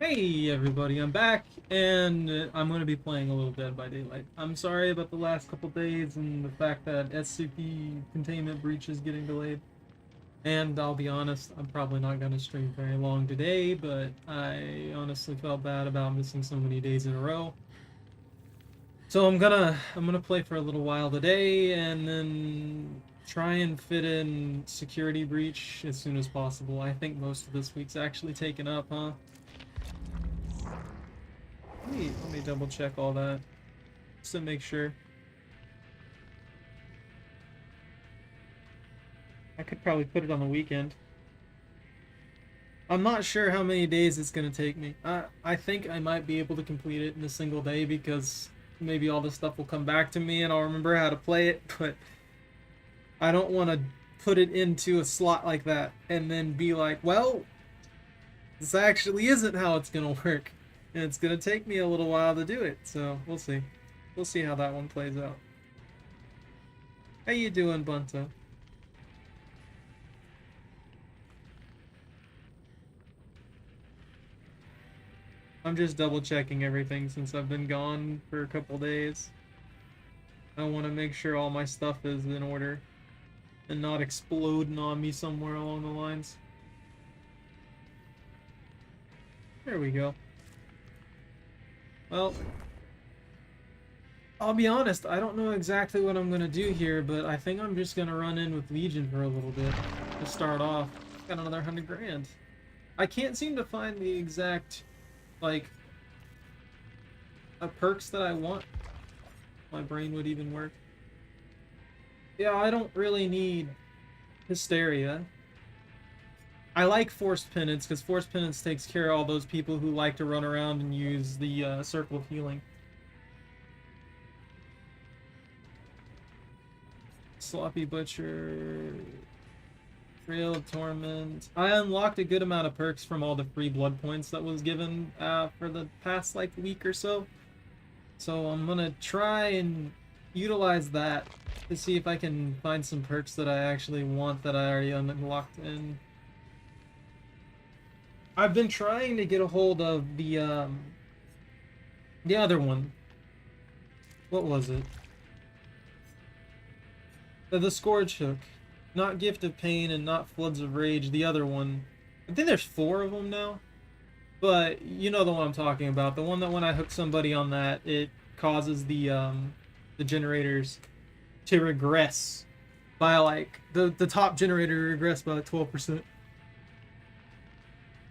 Hey everybody, I'm back, and I'm going to be playing a little Dead by Daylight. I'm sorry about the last couple days and the fact that SCP containment breach is getting delayed. And I'll be honest, I'm probably not going to stream very long today, but I honestly felt bad about missing so many days in a row. So I'm gonna play for a little while today, and then try and fit in security breach as soon as possible. I think most of this week's actually taken up, huh? Let me double check all that just to make sure. I could probably put it on the weekend. I'm not sure how many days it's gonna take me. I think I might be able to complete it in a single day because maybe all this stuff will come back to me and I'll remember how to play it, but I don't want to put it into a slot like that and then be like, well, this actually isn't how it's gonna work. And it's gonna take me a little while to do it, so we'll see. We'll see how that one plays out. How you doing, Bunta? I'm just double checking everything since I've been gone for a couple days. I want to make sure all my stuff is in order and not exploding on me somewhere along the lines. There we go. Well, I'll be honest, I don't know exactly what I'm gonna do here, but I think I'm just gonna run in with Legion for a little bit to start off. Got another 100 grand. I can't seem to find the exact, like, perks that I want. My brain would even work. Yeah, I don't really need Hysteria. I like Forced Penance, because Forced Penance takes care of all those people who like to run around and use the Circle of Healing. Sloppy Butcher... Trail of Torment. I unlocked a good amount of perks from all the free blood points that was given for the past, like, week or so. So I'm gonna try and utilize that to see if I can find some perks that I actually want that I already unlocked in. I've been trying to get a hold of the other one. What was it? The Scourge Hook. Not Gift of Pain and not Floods of Rage, the other one. I think there's 4 of them now. But you know the one I'm talking about. The one that when I hook somebody on that, it causes the generators to regress by, like, the top generator regress by 12%.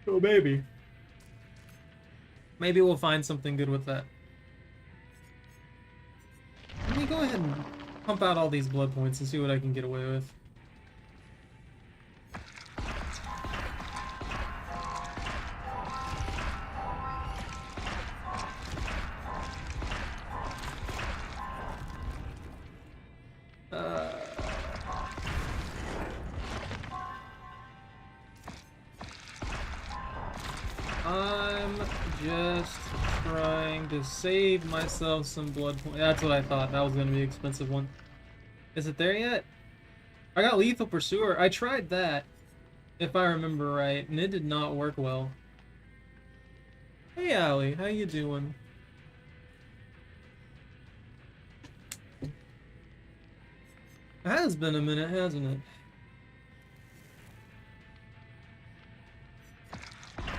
So maybe we'll find something good with that. Let me go ahead and pump out all these blood points and see what I can get away with. I'm just trying to save myself some blood points. That's what I thought. That was going to be an expensive one. Is it there yet? I got Lethal Pursuer. I tried that, if I remember right, and it did not work well. Hey, Allie. How you doing? It has been a minute, hasn't it?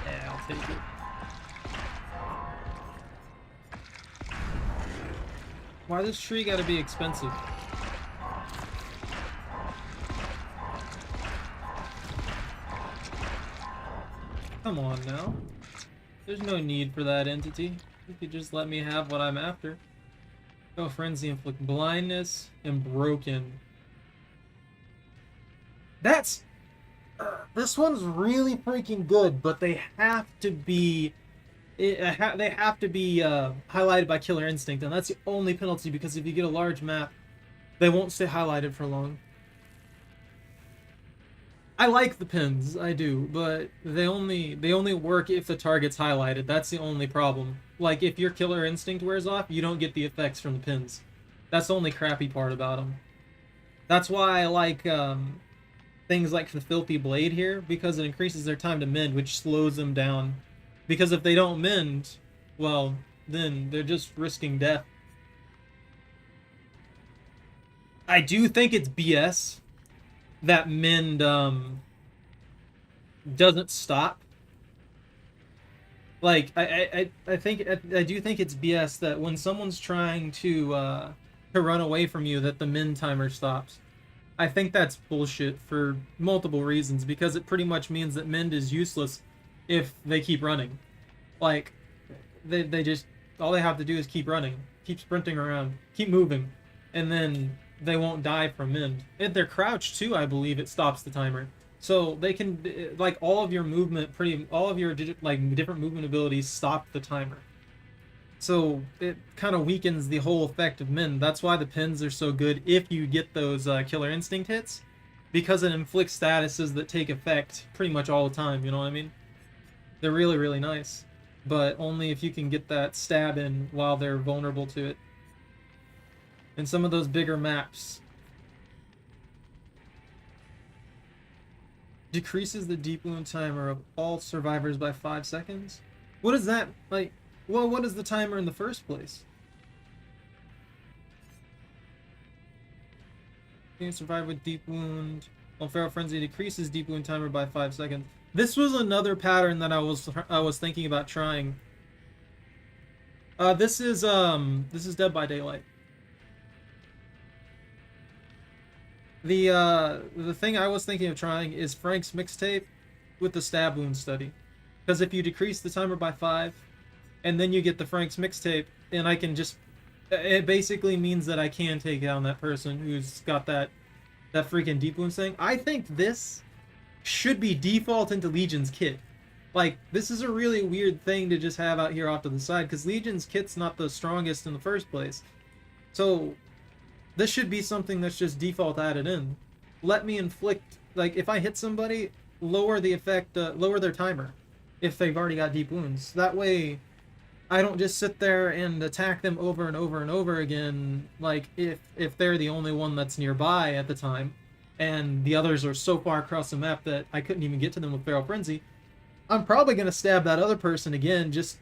Yeah, I'll take it. Why this tree gotta be expensive? Come on now. There's no need for that entity. You could just let me have what I'm after. Go Frenzy, Inflict Blindness, and Broken. That's... this one's really freaking good, but they have to be... they have to be highlighted by Killer Instinct, and that's the only penalty, because if you get a large map, they won't stay highlighted for long. I like the pins, I do, but they only work if the target's highlighted. That's the only problem. Like, if your Killer Instinct wears off, you don't get the effects from the pins. That's the only crappy part about them. That's why I like things like the Filthy Blade here, because it increases their time to mend, which slows them down Because if they don't mend, well, then they're just risking death. I do think it's BS that mend doesn't stop. Like I think I do think it's BS that when someone's trying to run away from you, that the mend timer stops. I think that's bullshit for multiple reasons, because it pretty much means that mend is useless if they keep running. Like they just, all they have to do is keep running, keep sprinting around, keep moving, and then they won't die from mend. If they're crouched too, I believe it stops the timer. So they can, like, all of your movement, all of your like different movement abilities stop the timer. So it kind of weakens the whole effect of mend. That's why the pins are so good if you get those Killer Instinct hits, because it inflicts statuses that take effect pretty much all the time. You know what I mean? They're really, really nice, but only if you can get that stab in while they're vulnerable to it. In some of those bigger maps. Decreases the deep wound timer of all survivors by 5 seconds? What is that? Like, well, what is the timer in the first place? You survive with deep wound. On Feral Frenzy, decreases deep wound timer by 5 seconds. This was another pattern that I was thinking about trying. This is Dead by Daylight. The thing I was thinking of trying is Frank's mixtape with the stab wound study, because if you decrease the timer by 5, and then you get the Frank's mixtape, and I can just, it basically means that I can take down that person who's got that freaking deep wound thing. I think this should be default into Legion's kit. Like, this is a really weird thing to just have out here off to the side, because Legion's kit's not the strongest in the first place. So this should be something that's just default added in. Let me inflict, like, if I hit somebody, lower the effect, lower their timer if they've already got deep wounds. That way I don't just sit there and attack them over and over and over again, like, if they're the only one that's nearby at the time, and the others are so far across the map that I couldn't even get to them with Feral Frenzy. I'm probably going to stab that other person again just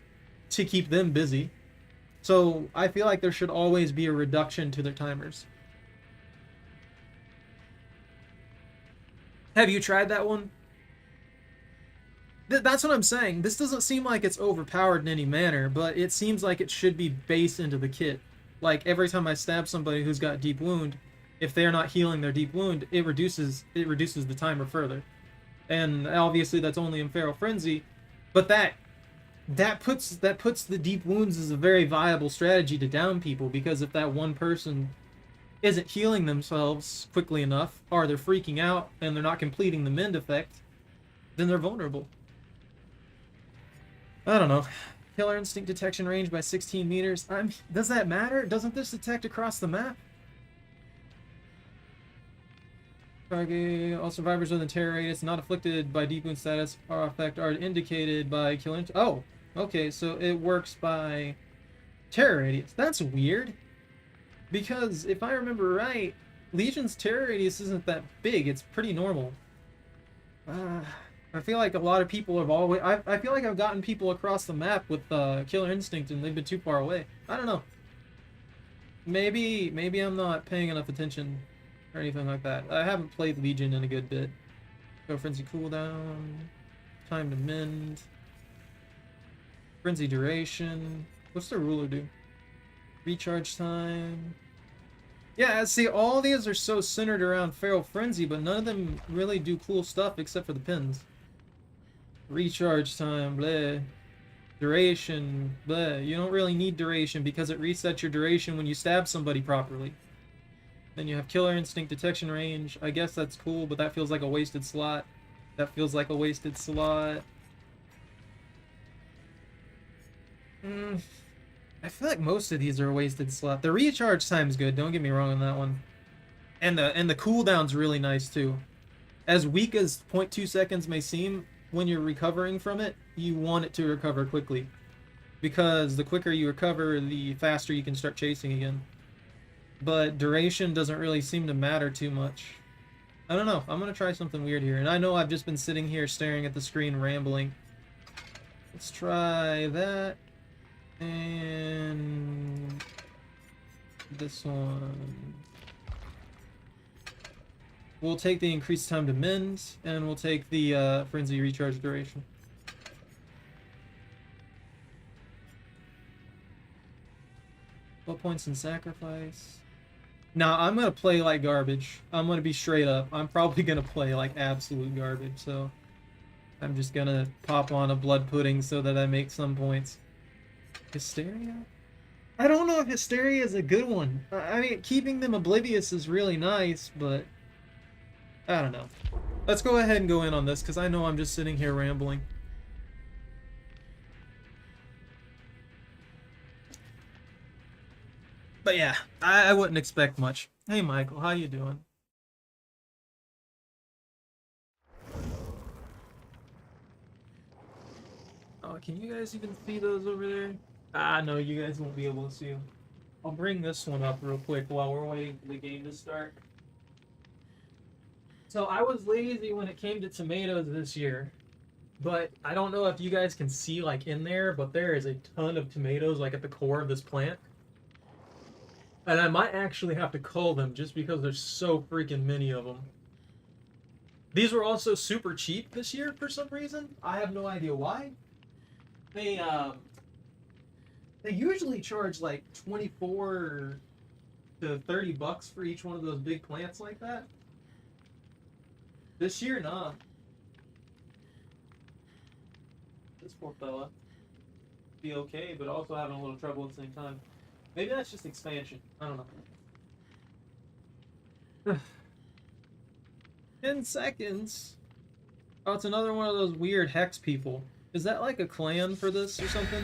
to keep them busy. So I feel like there should always be a reduction to their timers. Have you tried that one? That's what I'm saying. This doesn't seem like it's overpowered in any manner, but it seems like it should be based into the kit. Like, every time I stab somebody who's got deep wound, if they're not healing their deep wound, it reduces the timer further. And obviously that's only in Feral Frenzy, but that puts the deep wounds as a very viable strategy to down people, because if that one person isn't healing themselves quickly enough, or they're freaking out and they're not completing the mend effect, then they're vulnerable. I don't know. Killer Instinct detection range by 16 meters. Does that matter? Doesn't this detect across the map? Target, all survivors within terror radius not afflicted by deep wound status or effect are indicated by killer. Oh, okay, so it works by terror radius. That's weird, because if I remember right, Legion's terror radius isn't that big. It's pretty normal. I feel like a lot of people have always. I feel like I've gotten people across the map with Killer Instinct and they've been too far away. I don't know. Maybe I'm not paying enough attention or anything like that. I haven't played Legion in a good bit. Go Frenzy cooldown. Time to mend. Frenzy duration. What's the ruler do? Recharge time. Yeah, see, all these are so centered around Feral Frenzy, but none of them really do cool stuff except for the pins. Recharge time, bleh. Duration, bleh. You don't really need duration because it resets your duration when you stab somebody properly. Then you have Killer Instinct detection range. I guess that's cool, but that feels like a wasted slot. That feels like a wasted slot. I feel like most of these are a wasted slot. The recharge time's good, don't get me wrong on that one. And the cooldown's really nice too. As weak as 0.2 seconds may seem, when you're recovering from it, you want it to recover quickly. Because the quicker you recover, the faster you can start chasing again. But duration doesn't really seem to matter too much. I don't know, I'm gonna try something weird here. And I know I've just been sitting here staring at the screen rambling. Let's try that. And this one. We'll take the increased time to mend, and we'll take the frenzy recharge duration. What points in sacrifice? Now, I'm gonna play like garbage. I'm gonna be straight up. I'm probably gonna play like absolute garbage, so I'm just gonna pop on a blood pudding so that I make some points. Hysteria? I don't know if Hysteria is a good one. I mean, keeping them oblivious is really nice, but I don't know. Let's go ahead and go in on this, because I know I'm just sitting here rambling. But yeah, I wouldn't expect much. Hey Michael, how you doing? Oh, can you guys even see those over there? Ah, no, you guys won't be able to see them. I'll bring this one up real quick while we're waiting for the game to start. So I was lazy when it came to tomatoes this year, but I don't know if you guys can see like in there, but there is a ton of tomatoes like at the core of this plant. And I might actually have to cull them just because there's so freaking many of them. These were also super cheap this year for some reason. I have no idea why. They usually charge like 24 to 30 bucks for each one of those big plants like that. This year, nah. This poor fella. Be okay, but also having a little trouble at the same time. Maybe that's just expansion. I don't know. 10 seconds? Oh, it's another one of those weird hex people. Is that like a clan for this or something?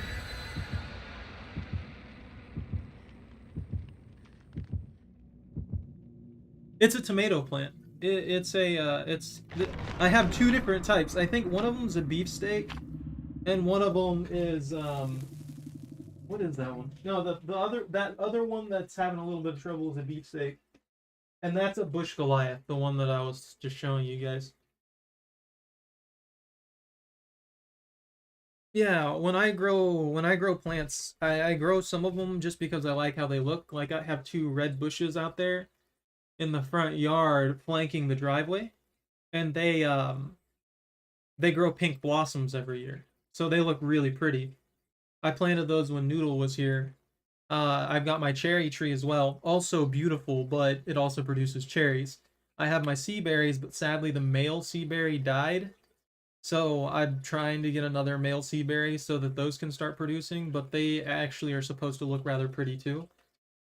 It's a tomato plant. I have two different types. I think one of them is a beefsteak, and one of them is what is that one? No, that other one that's having a little bit of trouble is a beefsteak, and that's a bush Goliath, the one that I was just showing you guys. Yeah, when I grow plants, I grow some of them just because I like how they look. Like I have two red bushes out there in the front yard flanking the driveway, and they grow pink blossoms every year, so they look really pretty. I planted those when Noodle was here. I've got my cherry tree as well, also beautiful, but it also produces cherries. I have my sea berries, but sadly the male sea berry died, so I'm trying to get another male sea berry so that those can start producing, but they actually are supposed to look rather pretty too.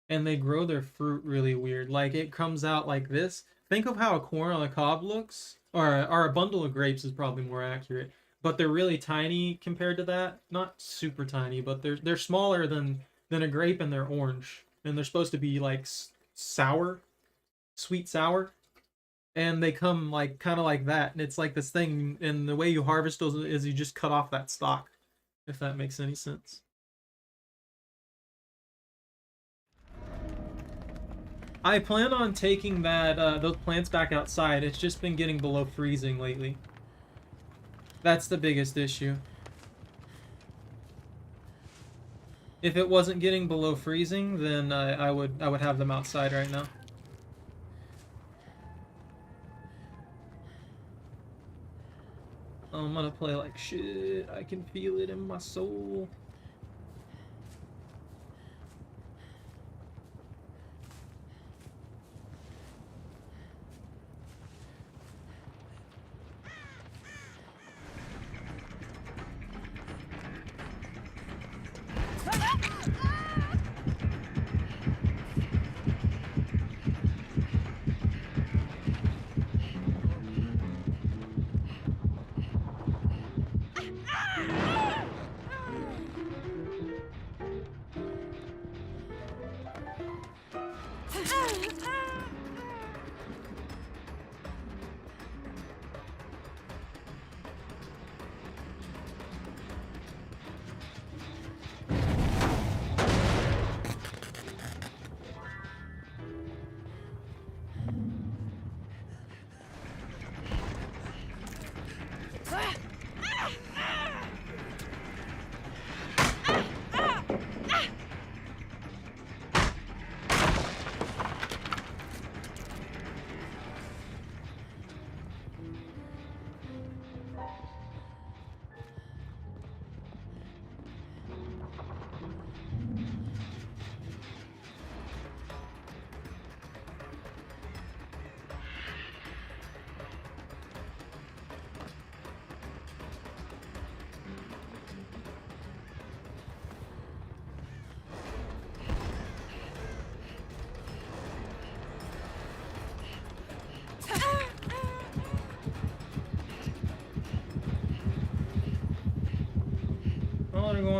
And they grow their fruit really weird. Like, it comes out like this. Think of how a corn on the cob looks. Or a bundle of grapes is probably more accurate. But they're really tiny compared to that. Not super tiny, but they're smaller than a grape, and they're orange. And they're supposed to be, like, sour. Sweet sour. And they come, like, kind of like that. And it's like this thing, and the way you harvest those is you just cut off that stalk. If that makes any sense. I plan on taking those plants back outside. It's just been getting below freezing lately. That's the biggest issue. If it wasn't getting below freezing, then I would have them outside right now. I'm gonna play like shit. I can feel it in my soul.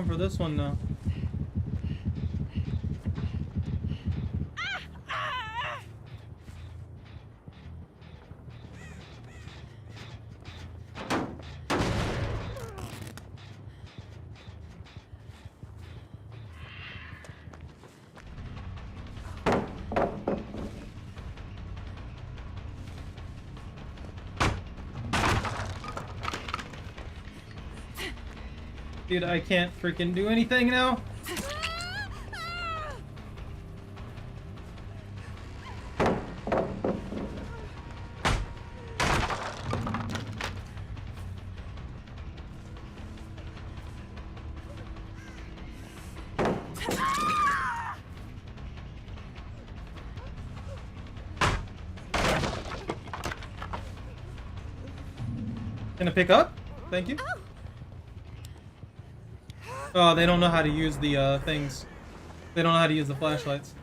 going for this one now. Dude, I can't freaking do anything now. Can I pick up? Thank you. Oh, they don't know how to use the things. They don't know how to use the flashlights.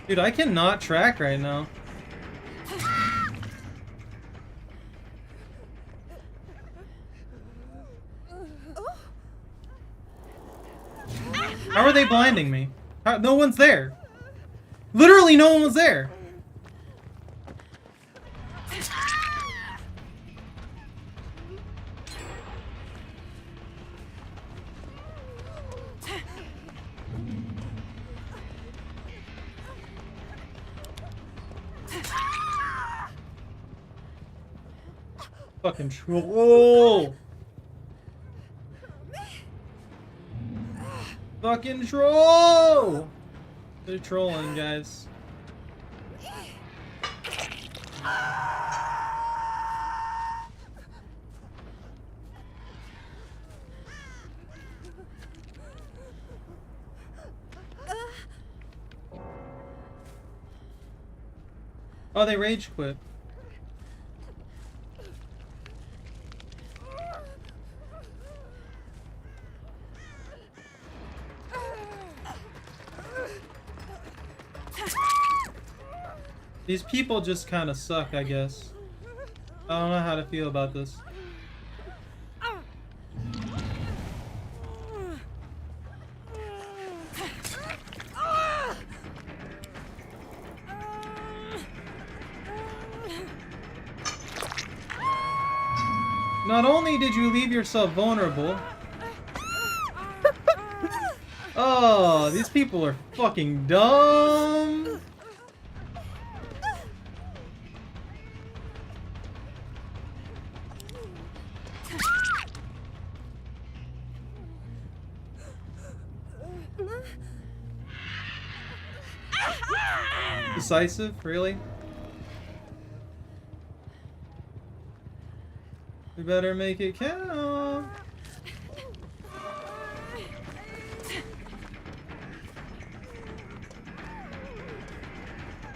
Dude, I cannot track right now. How are they blinding me? No one's there. Literally no one was there. Fucking troll! Fucking troll! They're trolling, guys. Oh, they rage quit. These people just kind of suck, I guess. I don't know how to feel about this. Not only did you leave yourself vulnerable... Oh, these people are fucking dumb! Decisive? Really? We better make it count.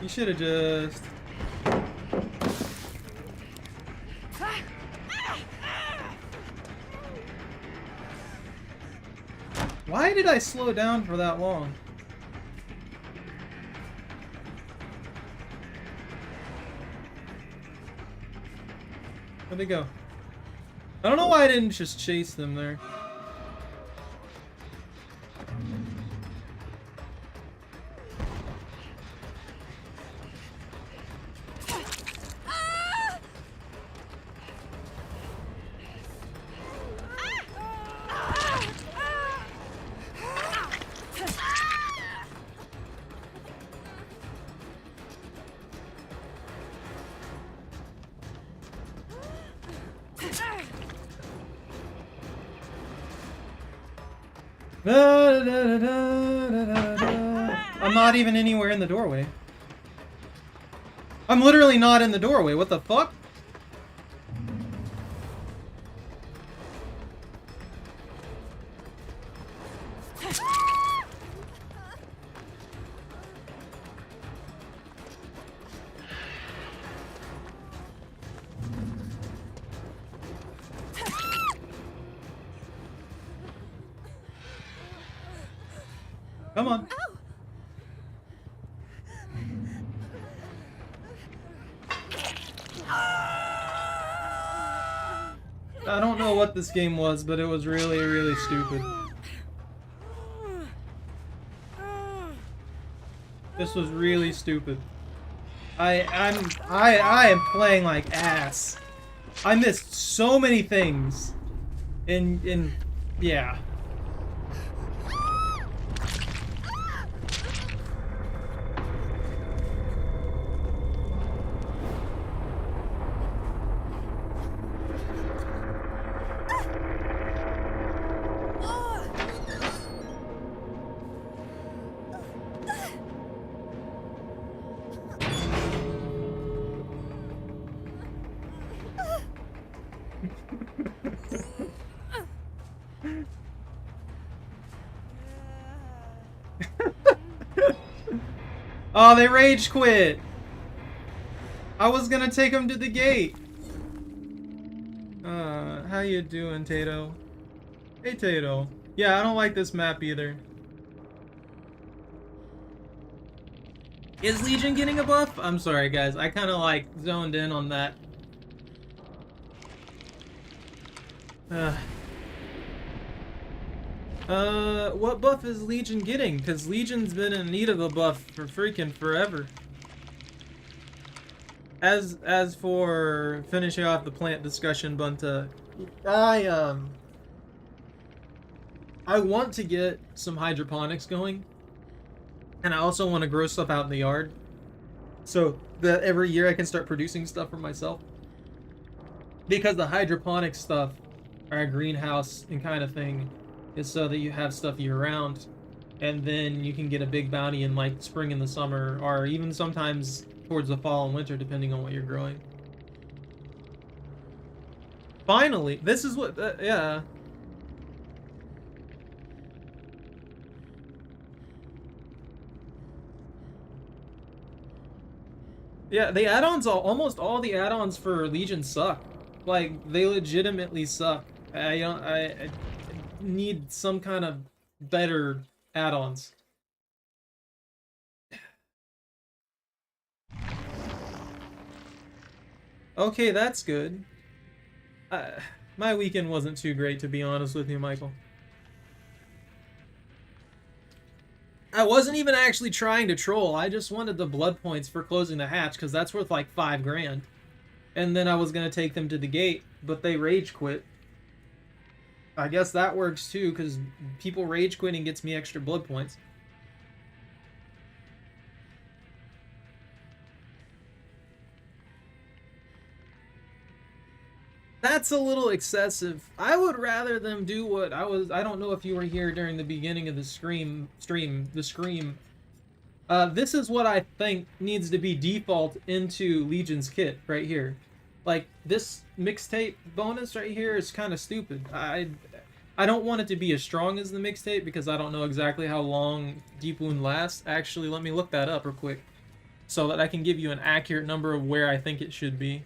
You should have just... Why did I slow down for that long? Where'd they go? I don't know why I didn't just chase them there. I'm not even anywhere in the doorway. I'm literally not in the doorway. What the fuck? Come on. I don't know what this game was, but it was really, really stupid. This was really stupid. I am playing like ass. I missed so many things. Yeah. Oh, they rage quit. I was gonna take them to the gate. How you doing, Tato? Hey, Tato. Yeah, I don't like this map either. Is Legion getting a buff? I'm sorry, guys. I kind of like zoned in on that. What buff is Legion getting? Because Legion's been in need of a buff for freaking forever. As for finishing off the plant discussion, Bunta, I want to get some hydroponics going, and I also want to grow stuff out in the yard, so that every year I can start producing stuff for myself. Because the hydroponic stuff, or a greenhouse and kind of thing, is so that you have stuff year-round, and then you can get a big bounty in like spring and the summer, or even sometimes towards the fall and winter, depending on what you're growing. Finally, this is what, yeah. Yeah, the add-ons, almost all the add-ons for Legion suck. Like, they legitimately suck. I need some kind of better add-ons. Okay, that's good. My weekend wasn't too great, to be honest with you, Michael. I wasn't even actually trying to troll. I just wanted the blood points for closing the hatch, because that's worth like 5 grand. And then I was going to take them to the gate, but they rage quit. I guess that works too, because people rage quitting gets me extra blood points. That's a little excessive. I would rather them do what I don't know if you were here during the beginning of the stream. This is what I think needs to be default into Legion's kit right here. Like, this mixtape bonus right here is kind of stupid. I don't want it to be as strong as the mixtape because I don't know exactly how long Deep Wound lasts. Actually, let me look that up real quick so that I can give you an accurate number of where I think it should be.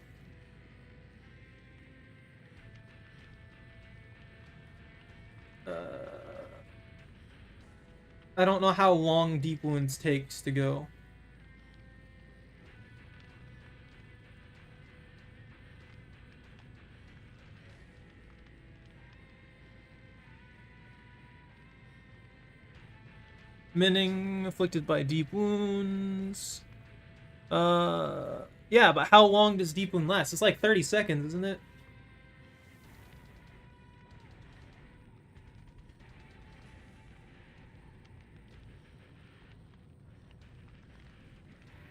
I don't know how long Deep Wounds takes to go. Minning, afflicted by deep wounds. Yeah, but how long does deep wound last? It's like 30 seconds, isn't it?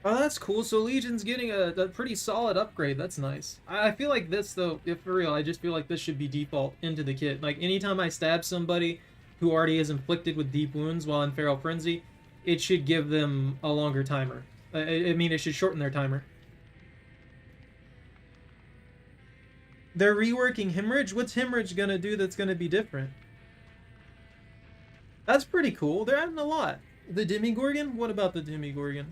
Oh, that's cool. So Legion's getting a pretty solid upgrade. That's nice. I feel like this, though, if for real, I just feel like this should be default into the kit. Like, anytime I stab somebody who already is inflicted with deep wounds while in Feral Frenzy, it should give them a longer timer. I mean, it should shorten their timer. They're reworking Hemorrhage? What's Hemorrhage gonna do that's gonna be different? That's pretty cool. They're adding a lot. The Demigorgon? What about the Demigorgon?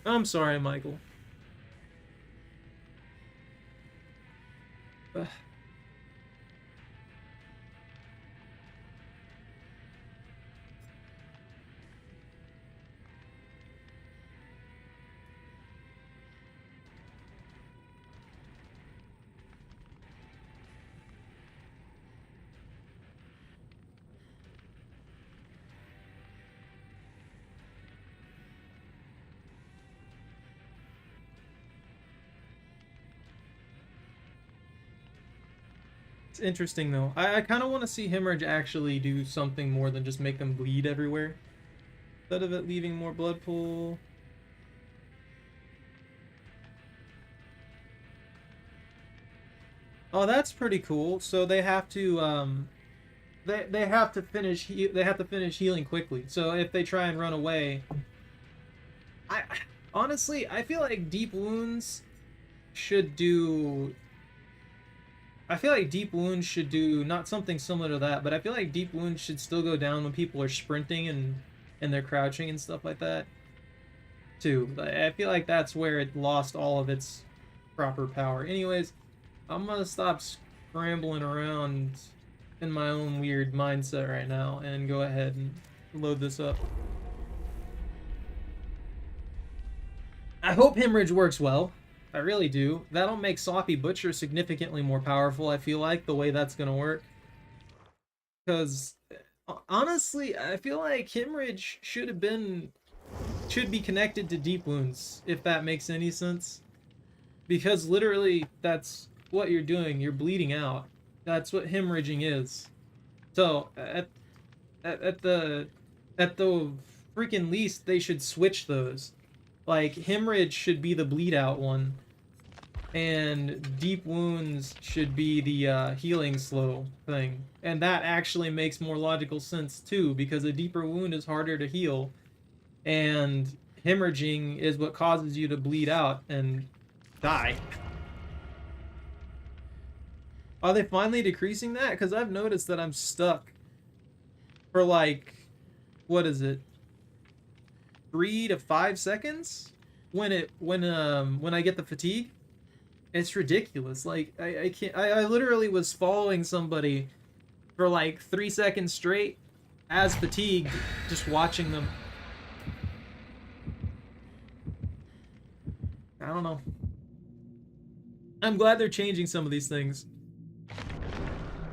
I'm sorry, Michael. Ugh. It's interesting though. I kind of want to see Hemorrhage actually do something more than just make them bleed everywhere. Instead of it leaving more blood pool. Oh, that's pretty cool. So they have to they have to finish healing quickly. So if they try and run away, I honestly I feel like deep wounds should do. I feel like deep wounds should do not something similar to that, but I feel like deep wounds should still go down when people are sprinting and they're crouching and stuff like that too. I feel like that's where it lost all of its proper power. Anyways, I'm gonna stop scrambling around in my own weird mindset right now and go ahead and load this up. I hope Hemorrhage works well. I really do. That'll make Sloppy Butcher significantly more powerful, I feel like, the way that's gonna work. Because, honestly, I feel like Hemorrhage should be connected to Deep Wounds, if that makes any sense. Because literally, that's what you're doing. You're bleeding out. That's what hemorrhaging is. So, at the freaking least, they should switch those. Like, Hemorrhage should be the bleed out one. And Deep Wounds should be the healing slow thing. And that actually makes more logical sense too, because a deeper wound is harder to heal. And hemorrhaging is what causes you to bleed out and die. Are they finally decreasing that? Because I've noticed that I'm stuck for like, what is it? 3 to 5 seconds when I get the fatigue. It's ridiculous. Like I can't. I literally was following somebody for like 3 seconds straight as fatigued, just watching them. I don't know. I'm glad they're changing some of these things.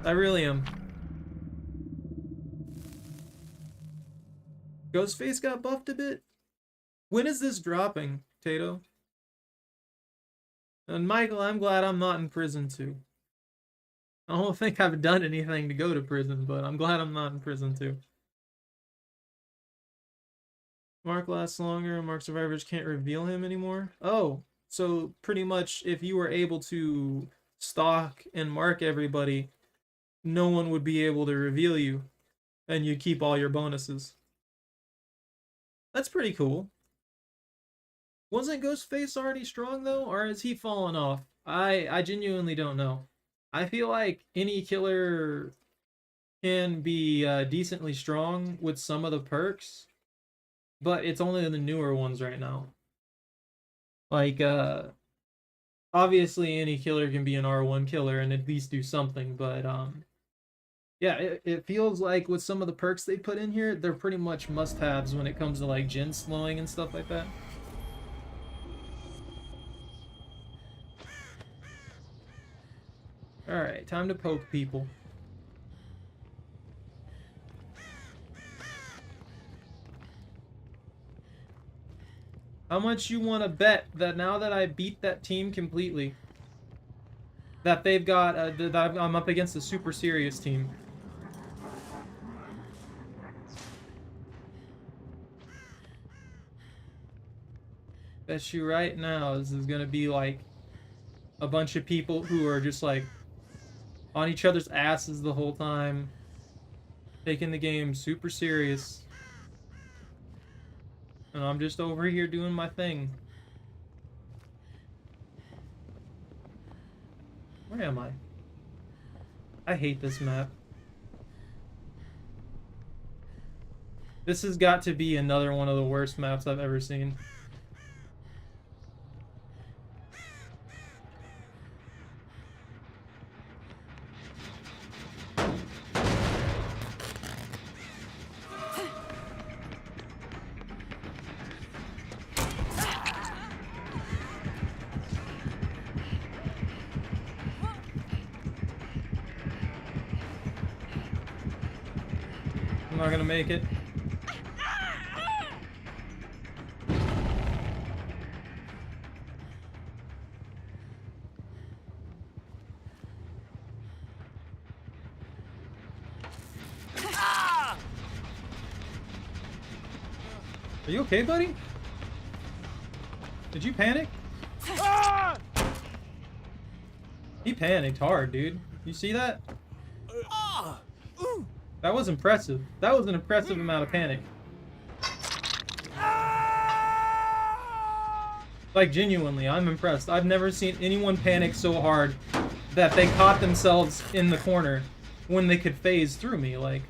I really am. Ghostface got buffed a bit? When is this dropping, Tato? And Michael, I'm glad I'm not in prison too. I don't think I've done anything to go to prison, but I'm glad I'm not in prison too. Mark lasts longer, and Mark survivors can't reveal him anymore. Oh, so pretty much if you were able to stalk and mark everybody, no one would be able to reveal you, and you'd keep all your bonuses. That's pretty cool. Wasn't Ghostface already strong though, or has he fallen off? I genuinely don't know. I feel like any killer can be decently strong with some of the perks, but it's only the newer ones right now. Like, obviously any killer can be an R1 killer and at least do something, but yeah, it feels like with some of the perks they put in here, they're pretty much must-haves when it comes to like gen slowing and stuff like that. Alright, time to poke people. How much you want to bet that now that I beat that team completely, that they've got, that I'm up against a super serious team? Bet you right now this is gonna be like a bunch of people who are just like on each other's asses the whole time, taking the game super serious. And I'm just over here doing my thing. Where am I? I hate this map. This has got to be another one of the worst maps I've ever seen. I'm not gonna make it. Are you okay, buddy? Did you panic? He panicked hard, dude. You see that? That was impressive. That was an impressive amount of panic. Like, genuinely, I'm impressed. I've never seen anyone panic so hard that they caught themselves in the corner when they could phase through me, like...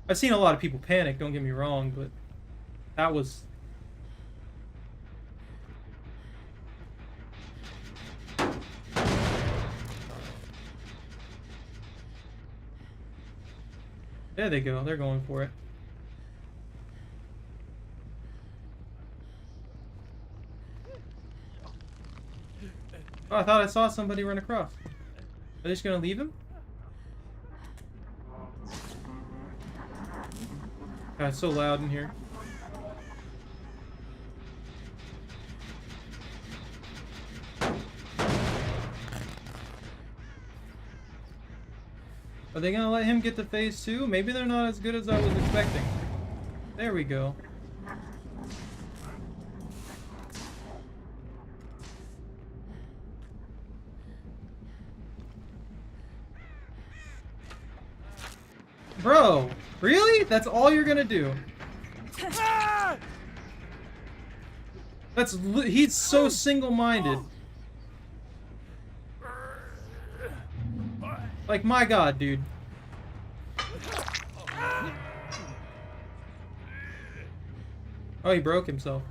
I've seen a lot of people panic, don't get me wrong, but that was... There they go, they're going for it. Oh, I thought I saw somebody run across. Are they just gonna leave him? God, it's so loud in here. Are they gonna let him get to phase 2? Maybe they're not as good as I was expecting. There we go. Bro, really? That's all you're gonna do? He's so single-minded. Like, my god, dude. Oh, he broke himself.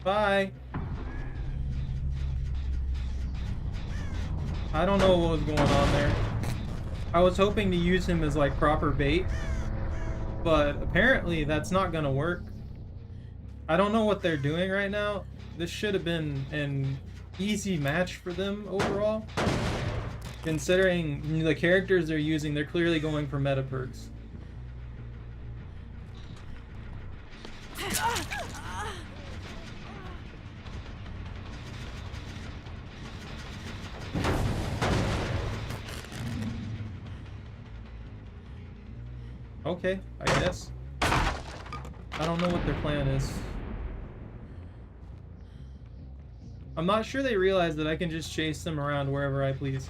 Bye. I don't know what was going on there. I was hoping to use him as, like, proper bait, but apparently that's not gonna work. I don't know what they're doing right now. This should have been an easy match for them overall. Considering the characters they're using, they're clearly going for meta perks. Okay, I guess. I don't know what their plan is. I'm not sure they realize that I can just chase them around wherever I please.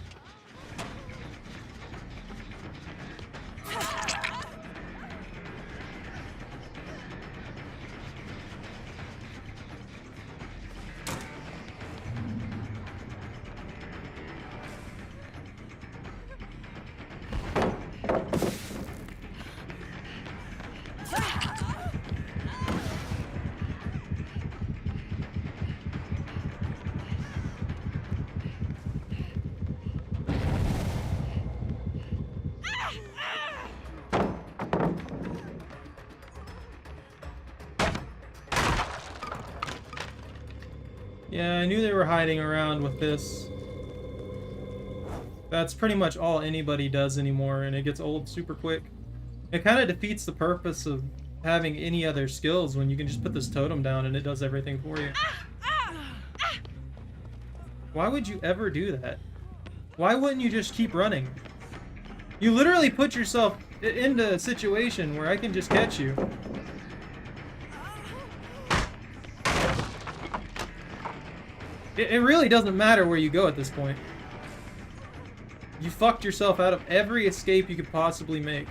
Yeah, I knew they were hiding around with this. That's pretty much all anybody does anymore, and it gets old super quick. It kind of defeats the purpose of having any other skills when you can just put this totem down and it does everything for you. Why would you ever do that? Why wouldn't you just keep running? You literally put yourself into a situation where I can just catch you. It really doesn't matter where you go at this point. You fucked yourself out of every escape you could possibly make.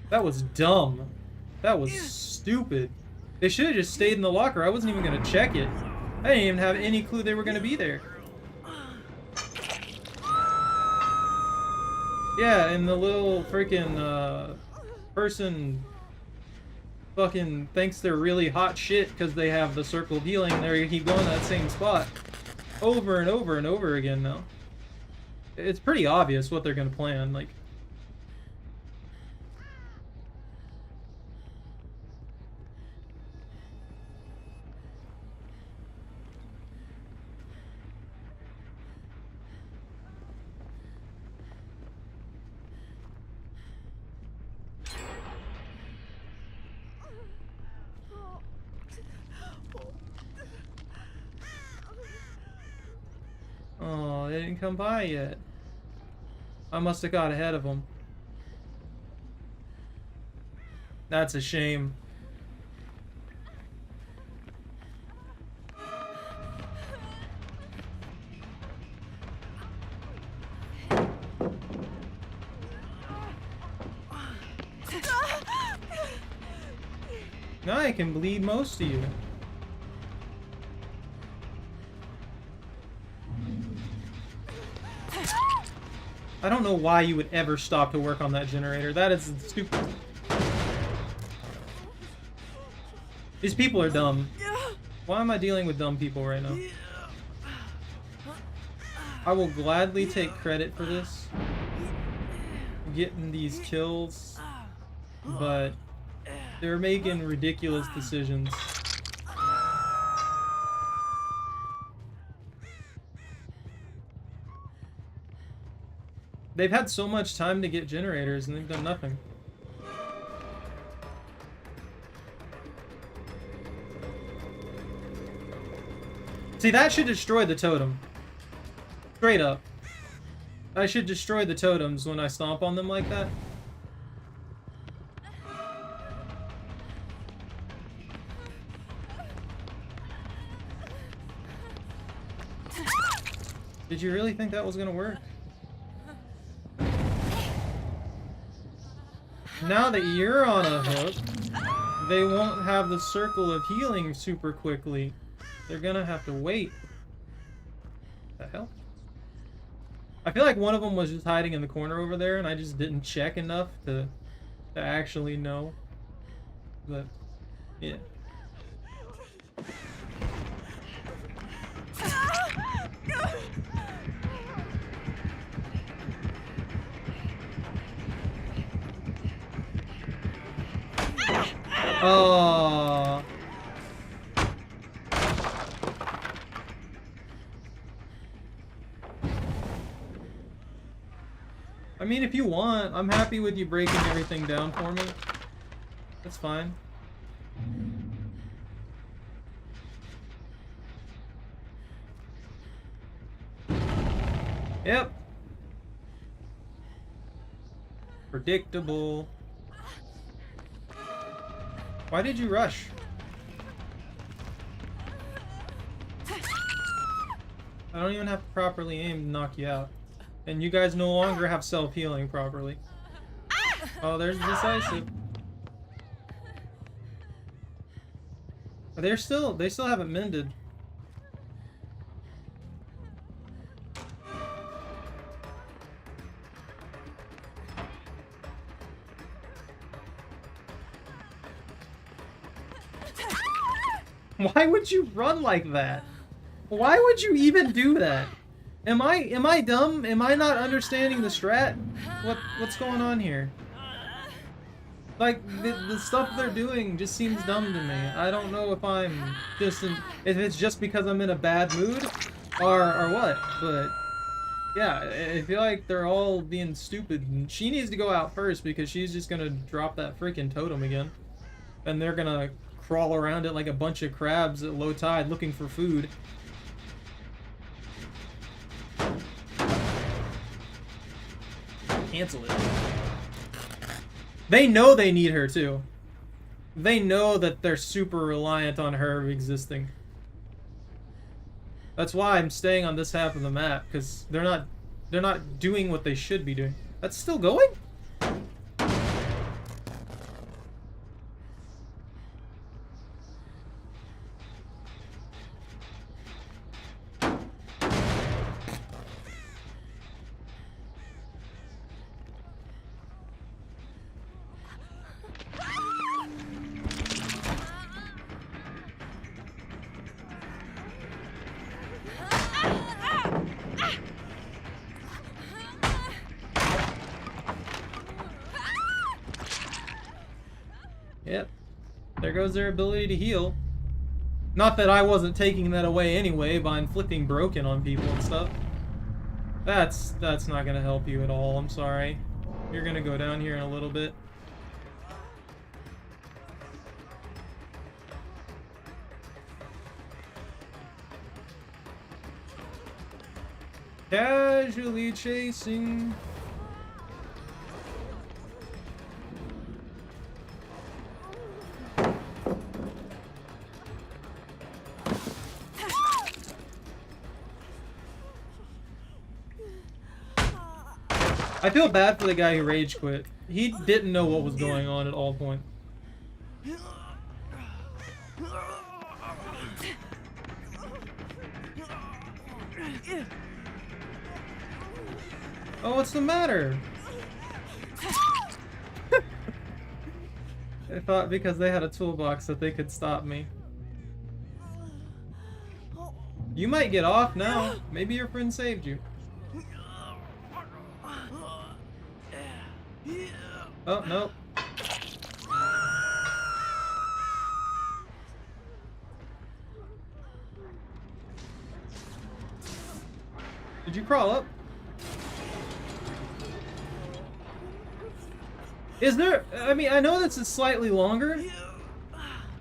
That was dumb. That was stupid. They should have just stayed in the locker. I wasn't even gonna check it. I didn't even have any clue they were gonna be there. Yeah, and the little freaking person fucking thinks they're really hot shit because they have the circle of healing and they keep going to that same spot over and over and over again now. It's pretty obvious what they're gonna plan, like. Oh, they didn't come by yet. I must have got ahead of them. That's a shame. Now I can bleed most of you. I don't know why you would ever stop to work on that generator. That is stupid. These people are dumb. Why am I dealing with dumb people right now? I will gladly take credit for this. Getting these kills. But they're making ridiculous decisions. They've had so much time to get generators and they've done nothing. See, that should destroy the totem. Straight up. I should destroy the totems when I stomp on them like that. Did you really think that was gonna work? Now that you're on a hook, they won't have the circle of healing super quickly. They're gonna have to wait. What the hell? I feel like one of them was just hiding in the corner over there and I just didn't check enough to actually know. But, yeah. Oh. I mean, if you want, I'm happy with you breaking everything down for me. That's fine. Yep. Predictable. Why did you rush? I don't even have to properly aim to knock you out. And you guys no longer have self-healing properly. Oh, there's decisive. They still haven't mended. Why would you run like that? Why would you even do that? Am I dumb? Am I not understanding the strat? What's going on here? Like the stuff they're doing just seems dumb to me. I don't know if I'm just if it's just because I'm in a bad mood or what, but yeah, I feel like they're all being stupid. And she needs to go out first because she's just gonna drop that freaking totem again, and they're gonna crawl around it like a bunch of crabs at low tide looking for food. Cancel it. They know they need her too. They know that they're super reliant on her existing. That's why I'm staying on this half of the map, because they're not doing what they should be doing. That's still going? there goes their ability to heal. Not that I wasn't taking that away anyway by inflicting broken on people and stuff. That's not gonna help you at all, I'm sorry. You're gonna go down here in a little bit. Casually chasing. I feel bad for the guy who rage quit. He didn't know what was going on at all points. Oh, what's the matter? I thought because they had a toolbox that they could stop me. You might get off now. Maybe your friend saved you. Oh, no. Did you crawl up? Is there... I mean, I know that's slightly longer,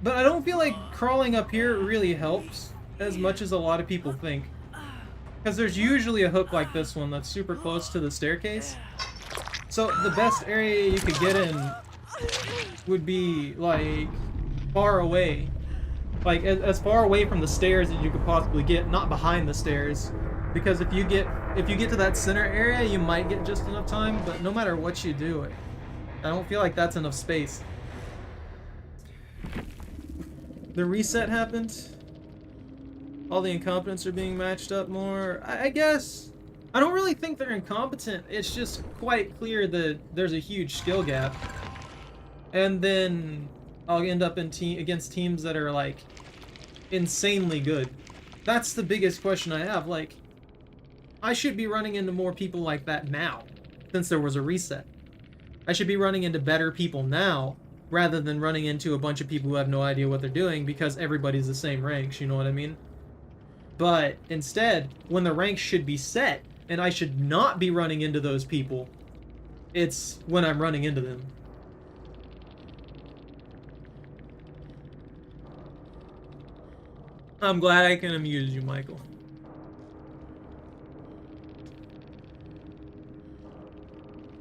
but I don't feel like crawling up here really helps as much as a lot of people think. Because there's usually a hook like this one that's super close to the staircase. So the best area you could get in would be, like, far away. Like, as far away from the stairs as you could possibly get, not behind the stairs. Because if you get to that center area, you might get just enough time, but no matter what you do, I don't feel like that's enough space. The reset happened. All the incompetents are being matched up more. I guess... I don't really think they're incompetent. It's just quite clear that there's a huge skill gap. And then I'll end up in against teams that are, like, insanely good. That's the biggest question I have. Like, I should be running into more people like that now, since there was a reset. I should be running into better people now, rather than running into a bunch of people who have no idea what they're doing because everybody's the same ranks, you know what I mean? But instead, when the ranks should be set, and I should not be running into those people, it's when I'm running into them. I'm glad I can amuse you, Michael.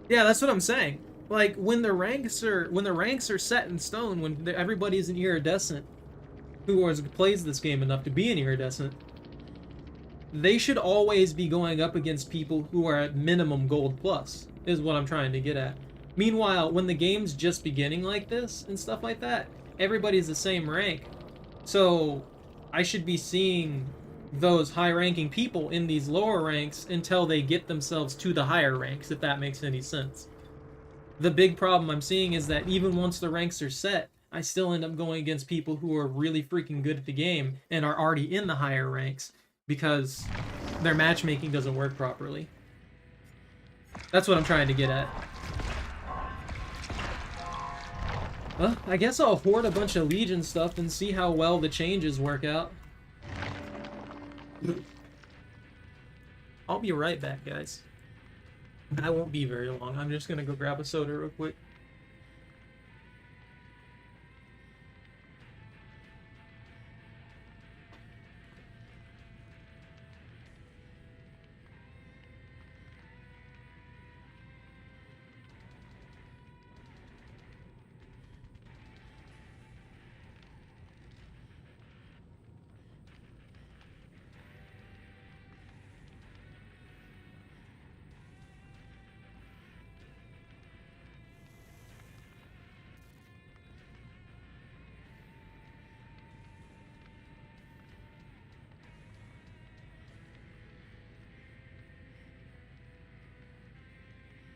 Yeah, that's what I'm saying. Like, when the ranks are set in stone, when everybody's an iridescent who plays this game enough to be an iridescent, they should always be going up against people who are at minimum gold plus, is what I'm trying to get at. Meanwhile, when the game's just beginning like this and stuff like that, everybody's the same rank. So I should be seeing those high-ranking people in these lower ranks until they get themselves to the higher ranks, if that makes any sense. The big problem I'm seeing is that even once the ranks are set, I still end up going against people who are really freaking good at the game and are already in the higher ranks because their matchmaking doesn't work properly. That's what I'm trying to get at. Well, I guess I'll hoard a bunch of Legion stuff and see how well the changes work out. I'll be right back, guys. I won't be very long. I'm just gonna go grab a soda real quick.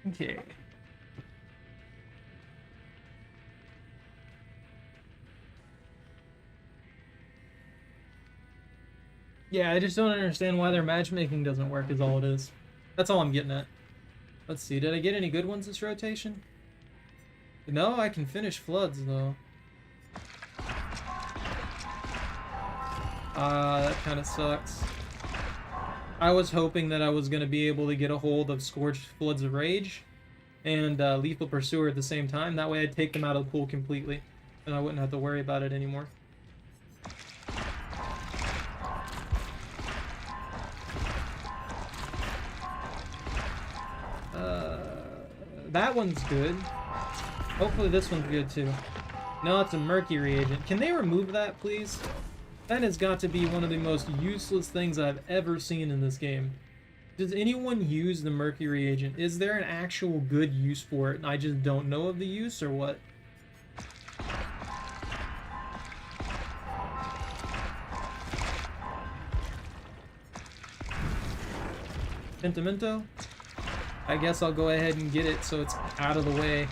Okay. Yeah, I just don't understand why their matchmaking doesn't work is all it is. That's all I'm getting at. Let's see, did I get any good ones this rotation? No, I can finish floods though. That kind of sucks. I was hoping that I was going to be able to get a hold of Scorched Floods of Rage and Lethal Pursuer at the same time. That way I'd take them out of the pool completely, and I wouldn't have to worry about it anymore. That one's good. Hopefully this one's good too. No, it's a murky reagent. Can they remove that, please? That has got to be one of the most useless things I've ever seen in this game. Does anyone use the murky reagent? Is there an actual good use for it and I just don't know of the use, or what? Pentimento? I guess I'll go ahead and get it so it's out of the way.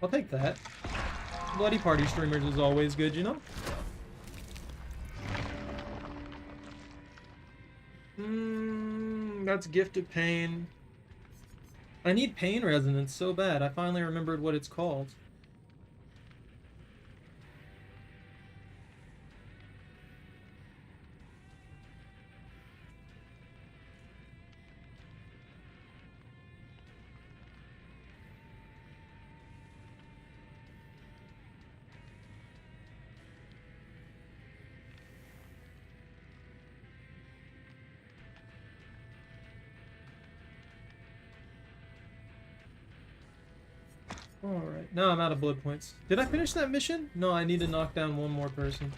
I'll take that. Bloody Party Streamers is always good, you know? That's Gift of Pain. I need Pain Resonance so bad. I finally remembered what it's called. Alright, now I'm out of blood points. Did I finish that mission? No, I need to knock down one more person.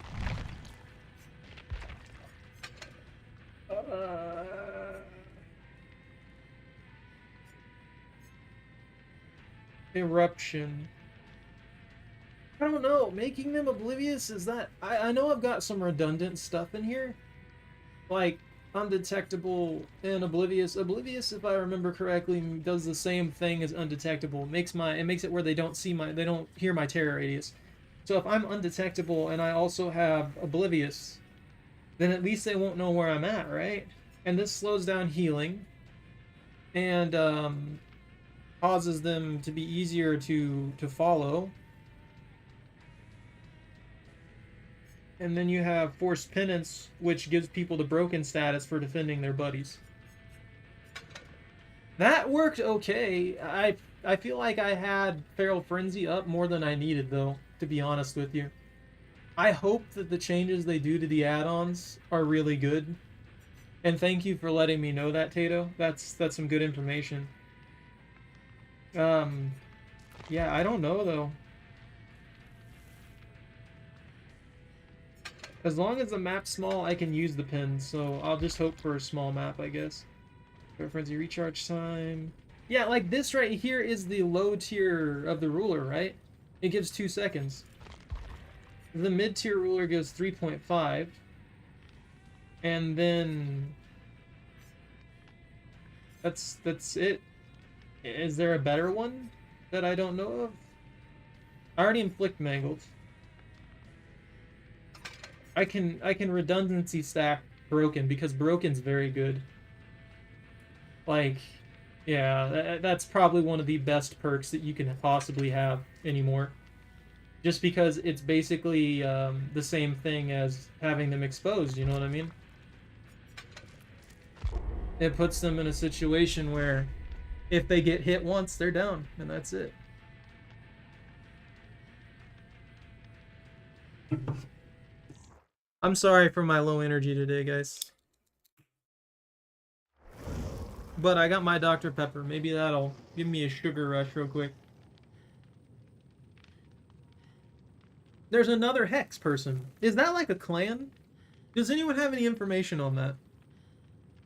Eruption. I don't know, making them oblivious, is that... I know I've got some redundant stuff in here. Like, undetectable and oblivious. Oblivious, if I remember correctly, does the same thing as undetectable. It makes it where they don't hear my terror radius. So if I'm undetectable and I also have oblivious, then at least they won't know where I'm at, right? And this slows down healing and causes them to be easier to follow. And then you have Forced Penance, which gives people the broken status for defending their buddies. That worked okay. I feel like I had Feral Frenzy up more than I needed, though, to be honest with you. I hope that the changes they do to the add-ons are really good. And thank you for letting me know that, Tato. That's some good information. Yeah, I don't know, though. As long as the map's small, I can use the pins, so I'll just hope for a small map, I guess. Frenzy recharge time. Yeah, like this right here is the low tier of the ruler, right? It gives 2 seconds. The mid-tier ruler gives 3.5. And then... That's it. Is there a better one that I don't know of? I already inflict mangled. I can redundancy stack broken because broken's very good. Like, yeah, that's probably one of the best perks that you can possibly have anymore. Just because it's basically the same thing as having them exposed, you know what I mean? It puts them in a situation where if they get hit once, they're down, and that's it. I'm sorry for my low energy today, guys. But I got my Dr. Pepper. Maybe that'll give me a sugar rush real quick. There's another Hex person. Is that like a clan? Does anyone have any information on that?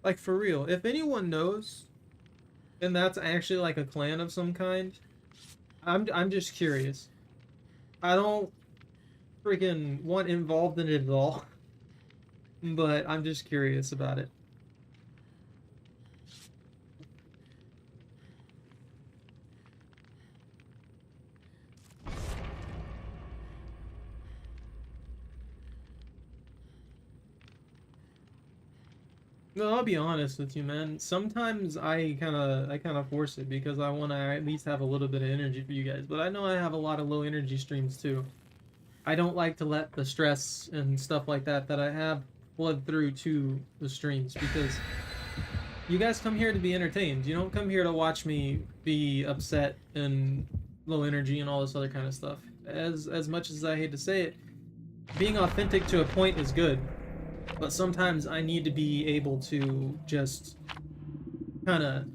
Like, for real. If anyone knows, and that's actually like a clan of some kind, I'm just curious. I don't freaking want involved in it at all. But I'm just curious about it. Well, I'll be honest with you, man. Sometimes I kind of force it because I want to at least have a little bit of energy for you guys. But I know I have a lot of low energy streams too. I don't like to let the stress and stuff like that I have flood through to the streams because you guys come here to be entertained. You don't come here to watch me be upset and low energy and all this other kind of stuff. As much as I hate to say it, being authentic to a point is good, but sometimes I need to be able to just kind of,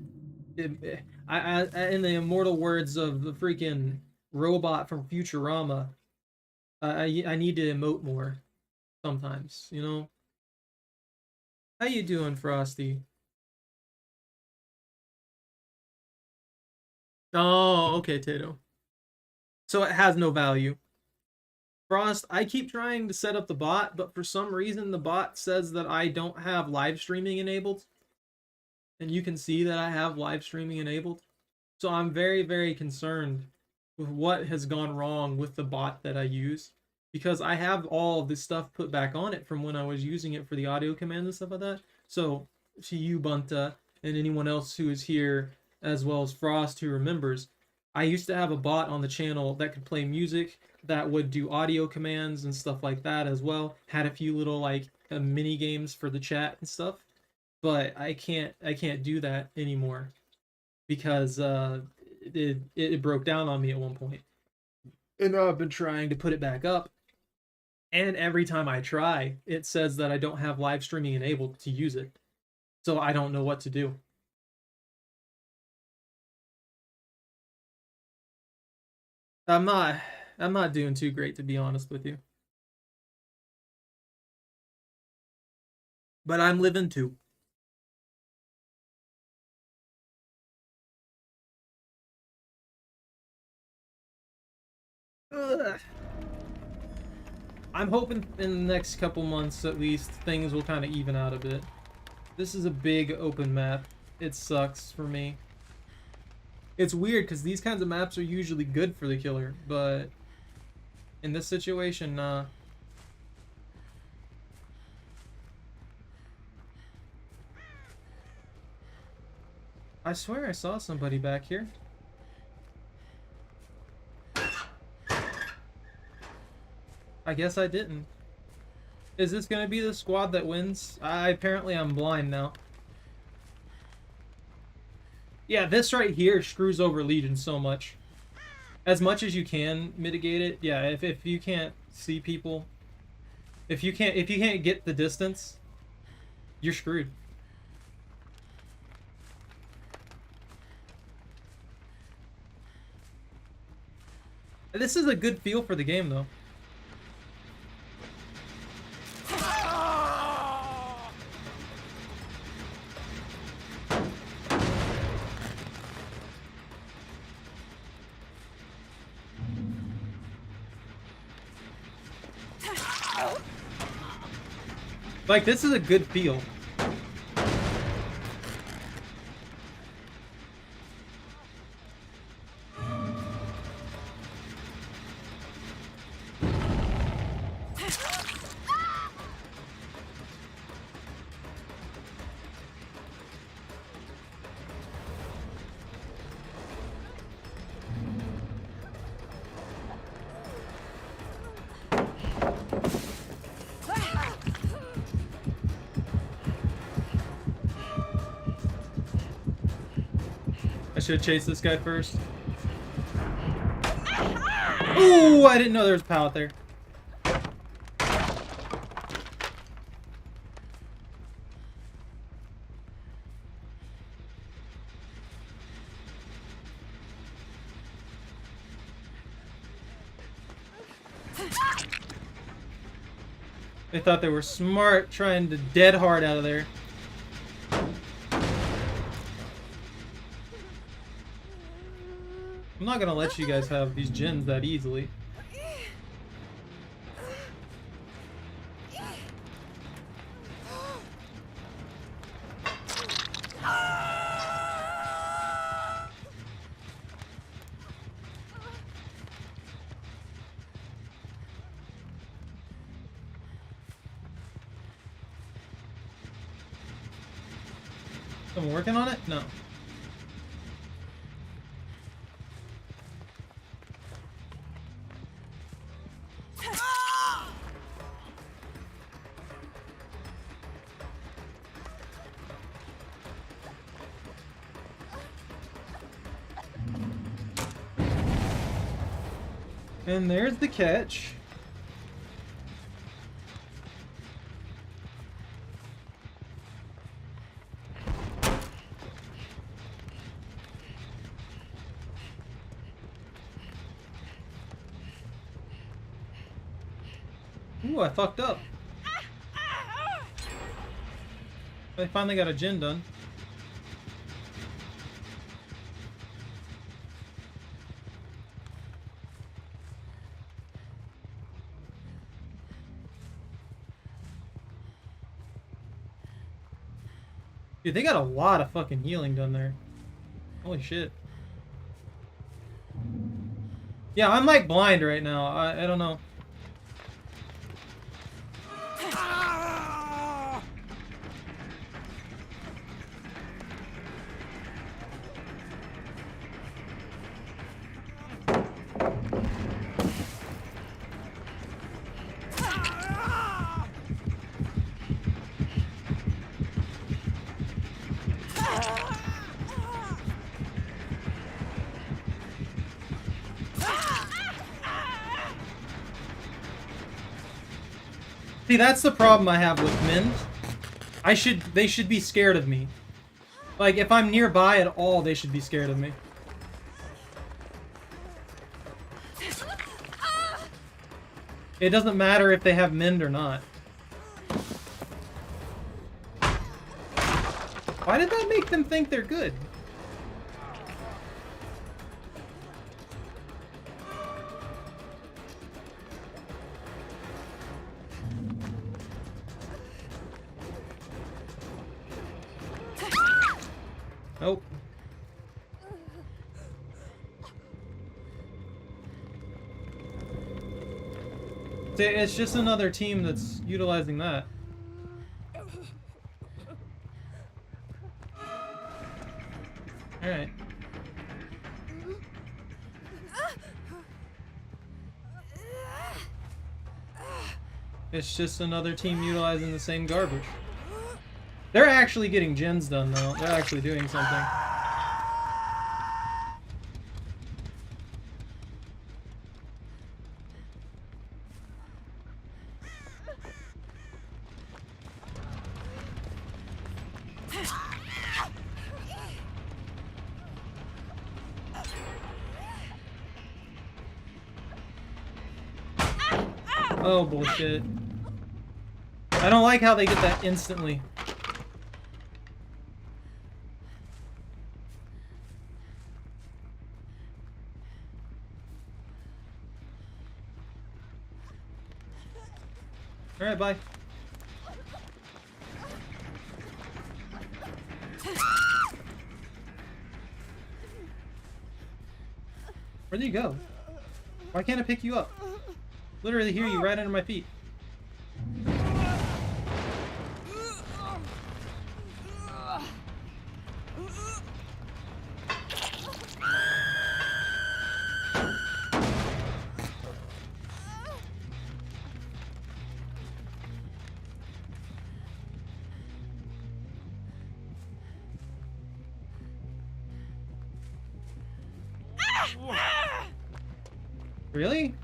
in the immortal words of the freaking robot from Futurama, I need to emote more sometimes. You know? How you doing, Frosty? Oh, okay, Tato. So it has no value. Frost, I keep trying to set up the bot, but for some reason the bot says that I don't have live streaming enabled. And you can see that I have live streaming enabled. So I'm very, very concerned with what has gone wrong with the bot that I use. Because I have all of this stuff put back on it from when I was using it for the audio commands and stuff like that. So to you, Bunta, and anyone else who is here, as well as Frost who remembers, I used to have a bot on the channel that could play music, that would do audio commands and stuff like that as well. Had a few little like mini games for the chat and stuff. But I can't do that anymore because it broke down on me at one point. And now I've been trying to put it back up. And every time I try, it says that I don't have live streaming enabled to use it. So I don't know what to do. I'm not doing too great, to be honest with you. But I'm living too. Ugh. I'm hoping in the next couple months at least things will kind of even out a bit. This is a big open map. It sucks for me. It's weird because these kinds of maps are usually good for the killer, but in this situation, nah. I swear I saw somebody back here. I guess I didn't. Is this gonna be the squad that wins? Apparently I'm blind now. Yeah, this right here screws over Legion so much. As much as you can mitigate it, yeah, if you can't see people, if you can't get the distance, you're screwed. This is a good feel for the game though. Like, this is a good feel. I should have chased this guy first. Ooh, I didn't know there was a pal out there. They thought they were smart trying to dead hard out of there. I'm not gonna let you guys have these gens that easily. Someone working on it? No. And there's the catch. Ooh, I fucked up. I finally got a gen done. Dude, they got a lot of fucking healing done there. Holy shit. Yeah, I'm like blind right now. I don't know. See, that's the problem I have with Mint. They should be scared of me. Like, if I'm nearby at all, they should be scared of me. It doesn't matter if they have Mend or not. Why did that make them think they're good? Nope. See, it's just another team that's utilizing that. Alright. It's just another team utilizing the same garbage. They're actually getting gens done, though. They're actually doing something. Oh, bullshit. I don't like how they get that instantly. Alright, bye. Where do you go? Why can't I pick you up? Literally hear you right under my feet. Really?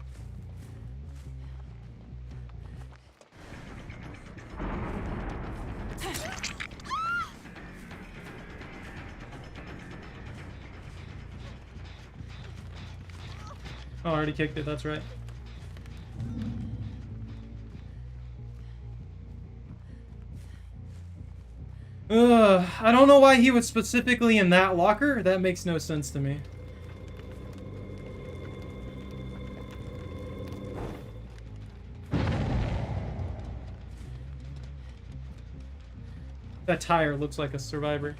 Oh, I already kicked it, that's right. I don't know why he was specifically in that locker. That makes no sense to me. That tire looks like a survivor.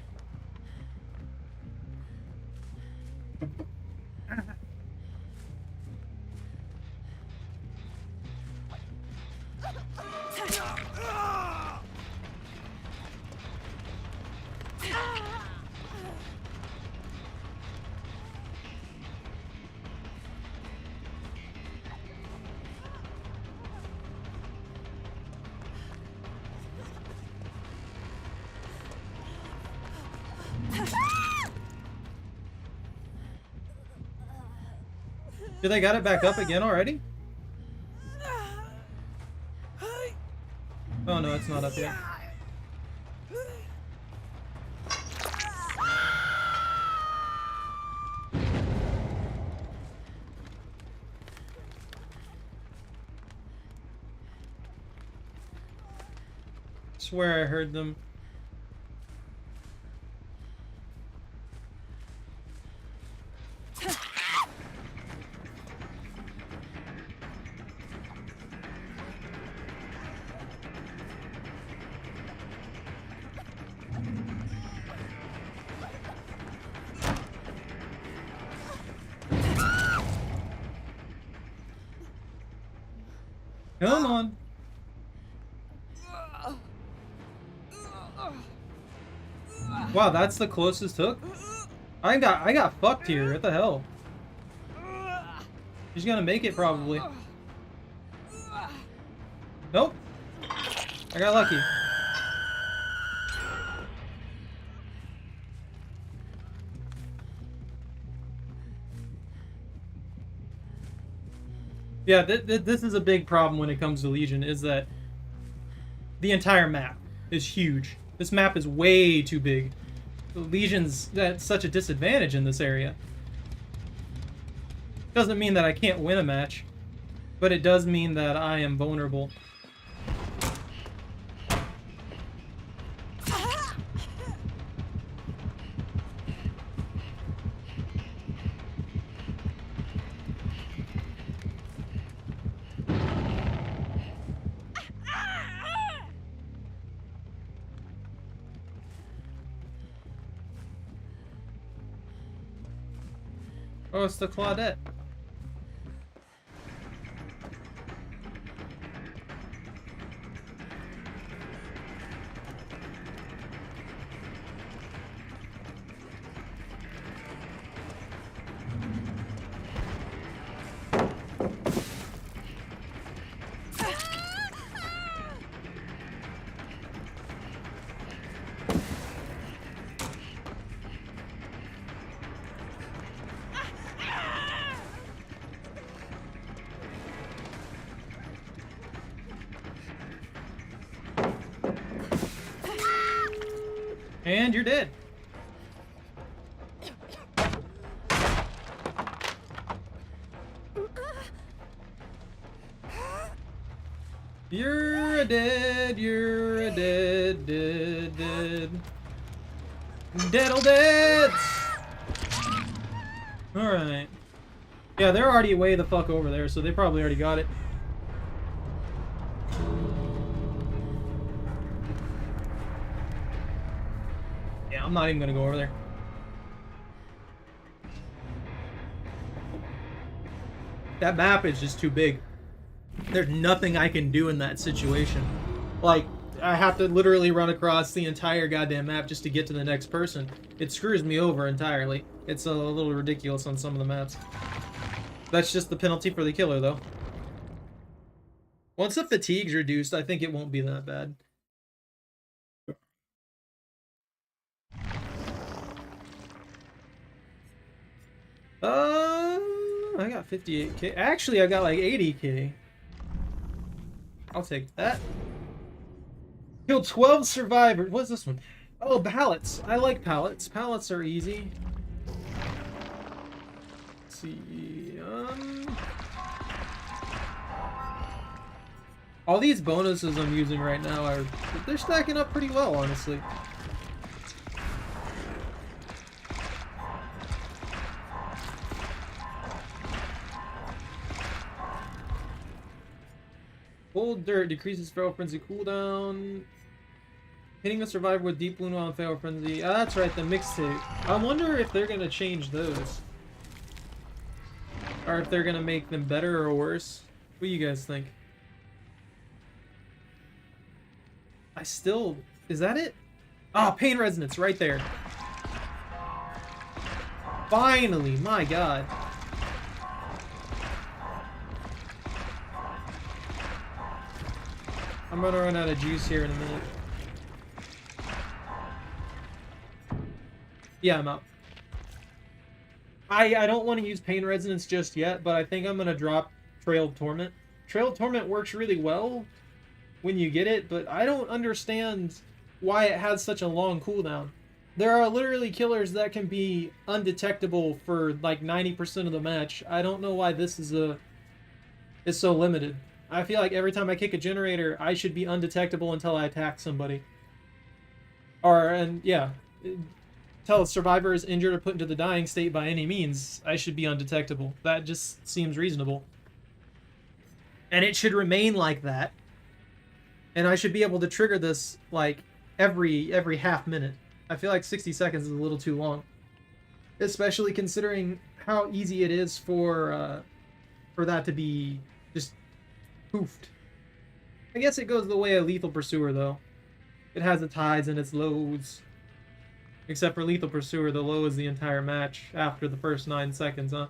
Did they got it back up again already? Oh no, it's not up yet. Swear I heard them. Come on. Wow, that's the closest hook? I got fucked here. What the hell? She's gonna make it probably. Nope. I got lucky. Yeah, this is a big problem when it comes to Legion, is that the entire map is huge. This map is way too big. Legion's at such a disadvantage in this area. Doesn't mean that I can't win a match, but it does mean that I am vulnerable. Oh, it's the Claudette. And you're dead. You're a dead, dead. Dead'll deads! Alright. Yeah, they're already way the fuck over there, so they probably already got it. I'm not even gonna go over there. That map is just too big. There's nothing I can do in that situation. Like, I have to literally run across the entire goddamn map just to get to the next person. It screws me over entirely. It's a little ridiculous on some of the maps. That's just the penalty for the killer, though. Once the fatigue's reduced, I think it won't be that bad. I got 58k. Actually, I got like 80k. I'll take that. Killed 12 survivors. What's this one? Oh, pallets. I like pallets. Pallets are easy. Let's see. All these bonuses I'm using right now are they're stacking up pretty well, honestly. Cold Dirt decreases Feral Frenzy cooldown. Hitting the survivor with Deep Wound while in Feral Frenzy. Ah, that's right, the mixtape. I wonder if they're gonna change those. Or if they're gonna make them better or worse. What do you guys think? I still... Is that it? Ah, pain resonance right there. Finally, my god. I'm gonna run out of juice here in a minute. Yeah, I'm out. I don't want to use pain resonance just yet, but I think I'm gonna drop Trail of Torment. Trail of Torment works really well when you get it, but I don't understand why it has such a long cooldown. There are literally killers that can be undetectable for like 90% of the match. I don't know why this is so limited. I feel like every time I kick a generator, I should be undetectable until I attack somebody. Yeah, until a survivor is injured or put into the dying state by any means, I should be undetectable. That just seems reasonable. And it should remain like that. And I should be able to trigger this like every half minute. I feel like 60 seconds is a little too long, especially considering how easy it is for that to be just poofed. I guess it goes the way of Lethal Pursuer though. It has its highs and its lows. Except for Lethal Pursuer, the low is the entire match after the first 9 seconds, huh?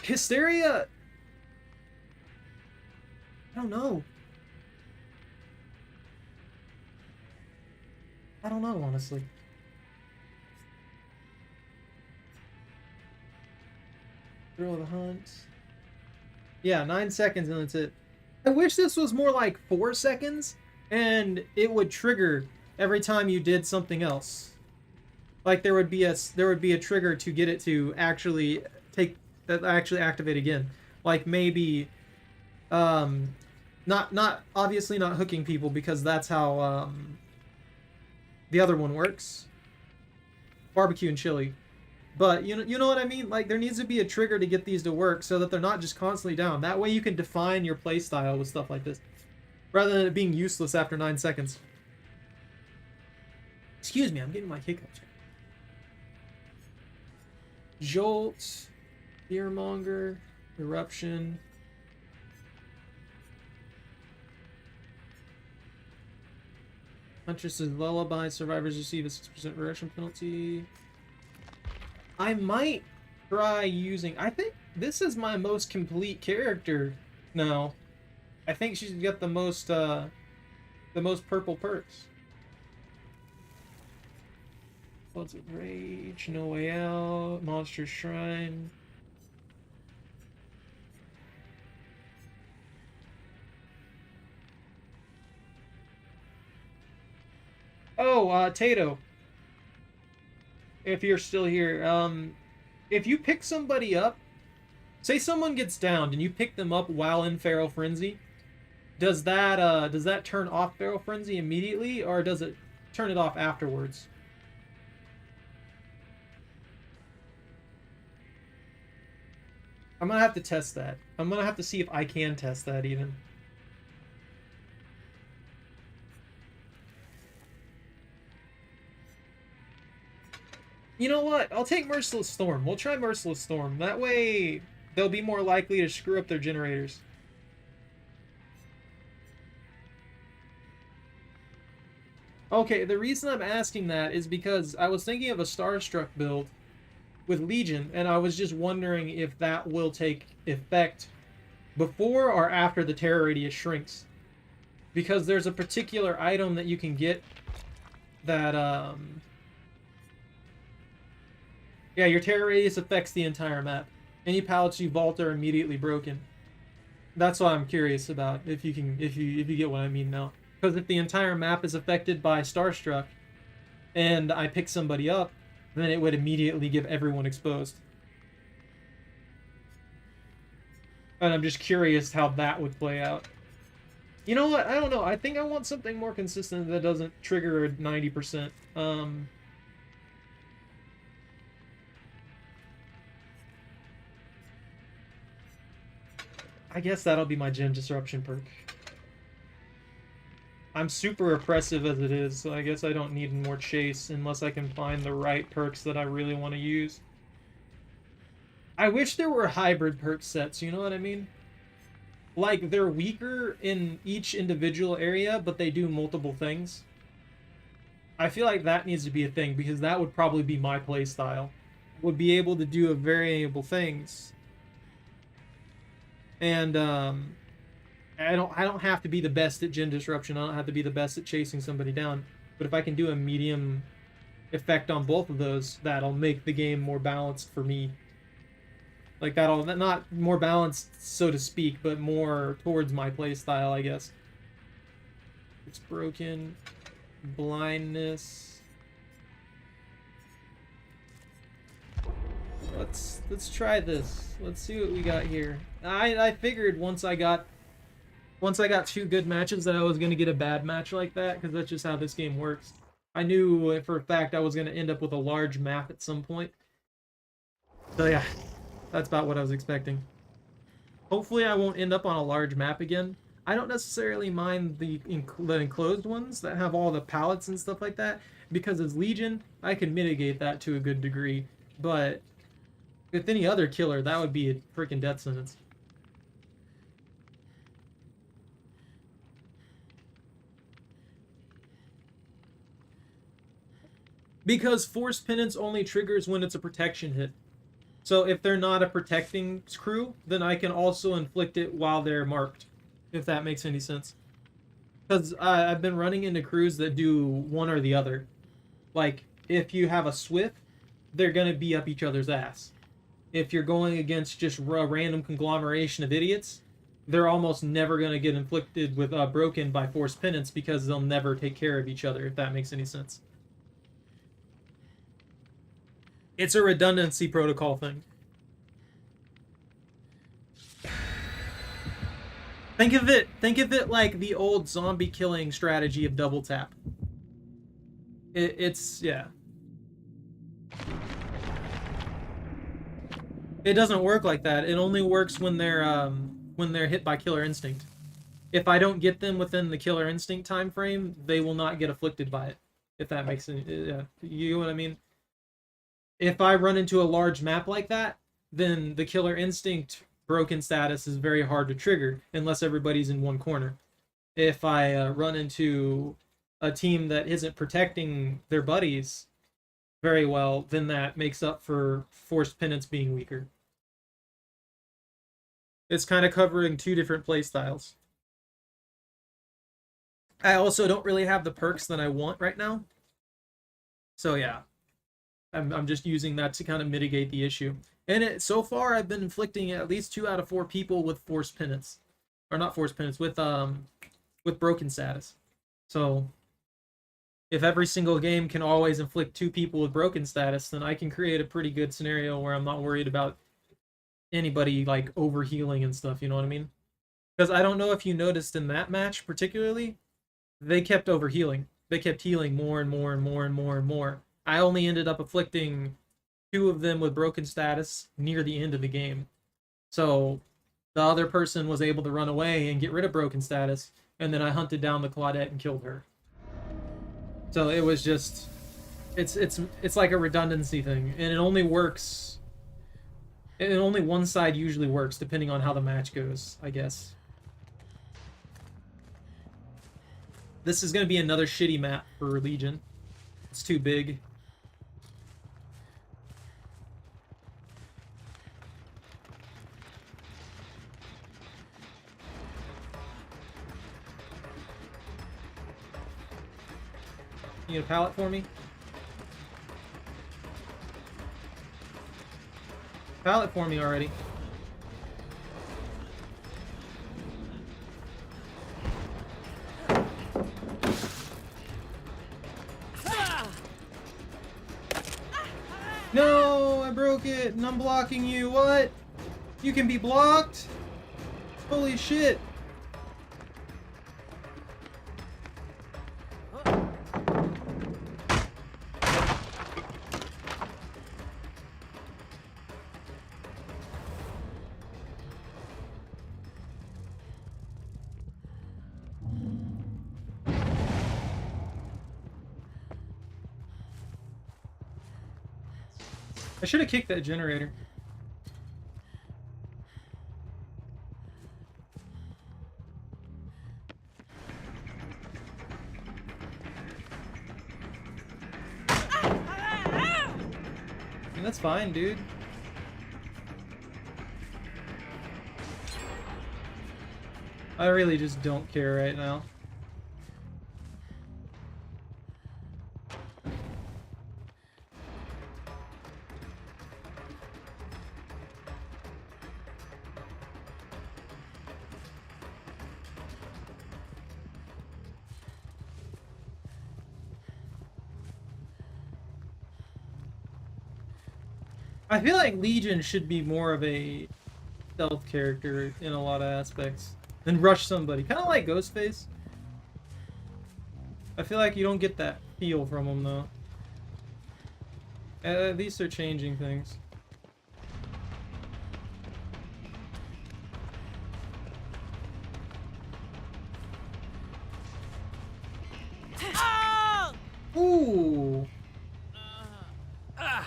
Hysteria? I don't know. I don't know, honestly. Thrill of the Hunt. Yeah, 9 seconds and that's it. I wish this was more like 4 seconds and it would trigger every time you did something else. Like there would be a trigger to get it to actually activate again. Like maybe not obviously not hooking people because that's how the other one works. Barbecue and chili. But you know what I mean? Like there needs to be a trigger to get these to work so that they're not just constantly down. That way you can define your playstyle with stuff like this. Rather than it being useless after 9 seconds. Excuse me, I'm getting my hiccups. Jolt, Fearmonger, Eruption. Huntress's Lullaby, survivors receive a 6% regression penalty. I might try using... I think this is my most complete character now. I think she's got the most purple perks. Floods of Rage, No Way Out, Monster Shrine. Oh, Tato. If you're still here, if you pick somebody up, say someone gets downed and you pick them up while in Feral Frenzy, does that turn off Feral Frenzy immediately, or does it turn it off afterwards? I'm gonna have to test that. I'm gonna have to see if I can test that even. You know what? I'll take Merciless Storm. We'll try Merciless Storm. That way, they'll be more likely to screw up their generators. Okay, the reason I'm asking that is because I was thinking of a Starstruck build with Legion, and I was just wondering if that will take effect before or after the terror radius shrinks. Because there's a particular item that you can get that, yeah, your terror radius affects the entire map. Any pallets you vault are immediately broken. That's why I'm curious about if you get what I mean now. Because if the entire map is affected by Starstruck, and I pick somebody up, then it would immediately give everyone exposed. And I'm just curious how that would play out. You know what? I don't know. I think I want something more consistent that doesn't trigger 90%. I guess that'll be my Gen Disruption perk. I'm super oppressive as it is, so I guess I don't need more chase unless I can find the right perks that I really want to use. I wish there were hybrid perk sets, you know what I mean? Like, they're weaker in each individual area, but they do multiple things. I feel like that needs to be a thing because that would probably be my play style. Would be able to do a variable things, and I don't have to be the best at gen disruption. I don't have to be the best at chasing somebody down. But if I can do a medium effect on both of those, that'll make the game more balanced for me. Like that'll not more balanced, so to speak, but more towards my play style, I guess. It's broken. Blindness. Let's try this. Let's see what we got here. I figured once I got 2 good matches that I was gonna get a bad match like that, because that's just how this game works. I knew for a fact I was gonna end up with a large map at some point. So yeah, that's about what I was expecting. Hopefully I won't end up on a large map again. I don't necessarily mind the enclosed ones that have all the pallets and stuff like that, because as Legion, I can mitigate that to a good degree. But with any other killer, that would be a freaking death sentence. Because Force Penance only triggers when it's a protection hit. So if they're not a protecting crew, then I can also inflict it while they're marked, if that makes any sense. Because I've been running into crews that do one or the other. Like, if you have a Swift, they're going to be up each other's ass. If you're going against just a random conglomeration of idiots, they're almost never going to get inflicted with broken by Force Penance because they'll never take care of each other, if that makes any sense. It's a redundancy protocol thing. Think of it like the old zombie killing strategy of double tap. It's yeah. It doesn't work like that. It only works when they're hit by killer instinct. If I don't get them within the killer instinct time frame, they will not get afflicted by it. If that makes any, yeah, you know what I mean? If I run into a large map like that, then the killer instinct broken status is very hard to trigger unless everybody's in one corner. If I run into a team that isn't protecting their buddies very well, then that makes up for Forced Penance being weaker. It's kind of covering 2 different play styles. I also don't really have the perks that I want right now. So yeah, I'm just using that to kind of mitigate the issue. And so far I've been inflicting at least 2 out of 4 people with Forced Penance. Or not Forced Penance, with broken status. So if every single game can always inflict 2 people with broken status, then I can create a pretty good scenario where I'm not worried about anybody like overhealing and stuff, you know what I mean? Because I don't know if you noticed in that match particularly, they kept overhealing. They kept healing more and more and more and more and more. I only ended up afflicting 2 of them with broken status near the end of the game. So the other person was able to run away and get rid of broken status, and then I hunted down the Claudette and killed her. So it was just, it's like a redundancy thing, and it only works. And only one side usually works, depending on how the match goes, I guess. This is going to be another shitty map for Legion. It's too big. You need a pallet for me? Pallet for me already. No, I broke it, and I'm blocking you. What? You can be blocked? Holy shit. I should have kicked that generator. That's fine, dude. I really just don't care right now. I feel like Legion should be more of a stealth character in a lot of aspects than rush somebody. Kind of like Ghostface. I feel like you don't get that feel from him though. At least they're changing things. Ooh.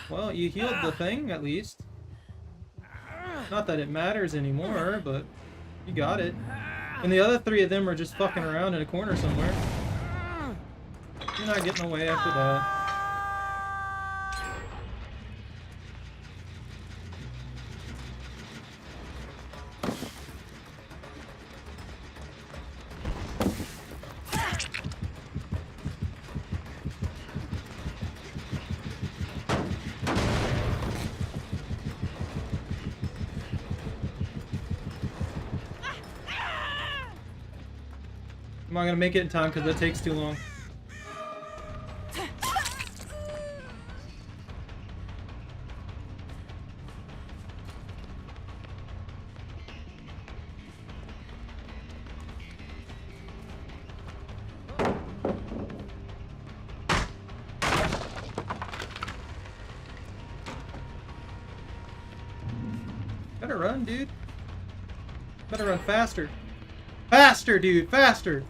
Well, you healed the thing, at least. Not that it matters anymore, but you got it. And the other three of them are just fucking around in a corner somewhere. You're not getting away after that. I'm not gonna make it in time because that takes too long. Better run, dude. Better run faster. Faster, dude, faster!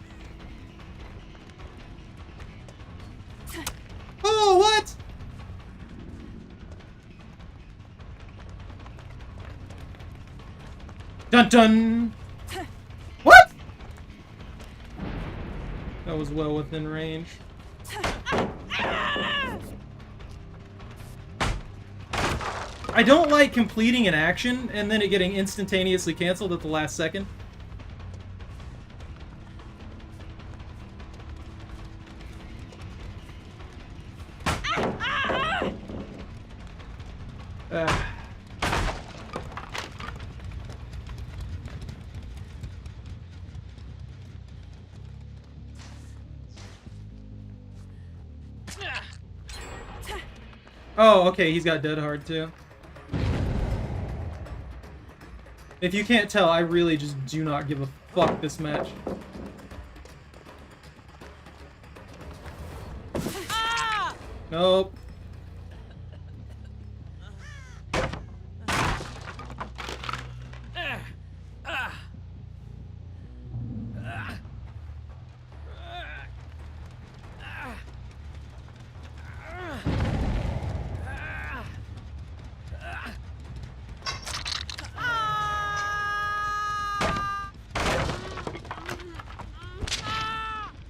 Oh, what? Dun dun! What? That was well within range. I don't like completing an action and then it getting instantaneously canceled at the last second. Oh, okay, he's got dead hard too. If you can't tell, I really just do not give a fuck this match. Nope.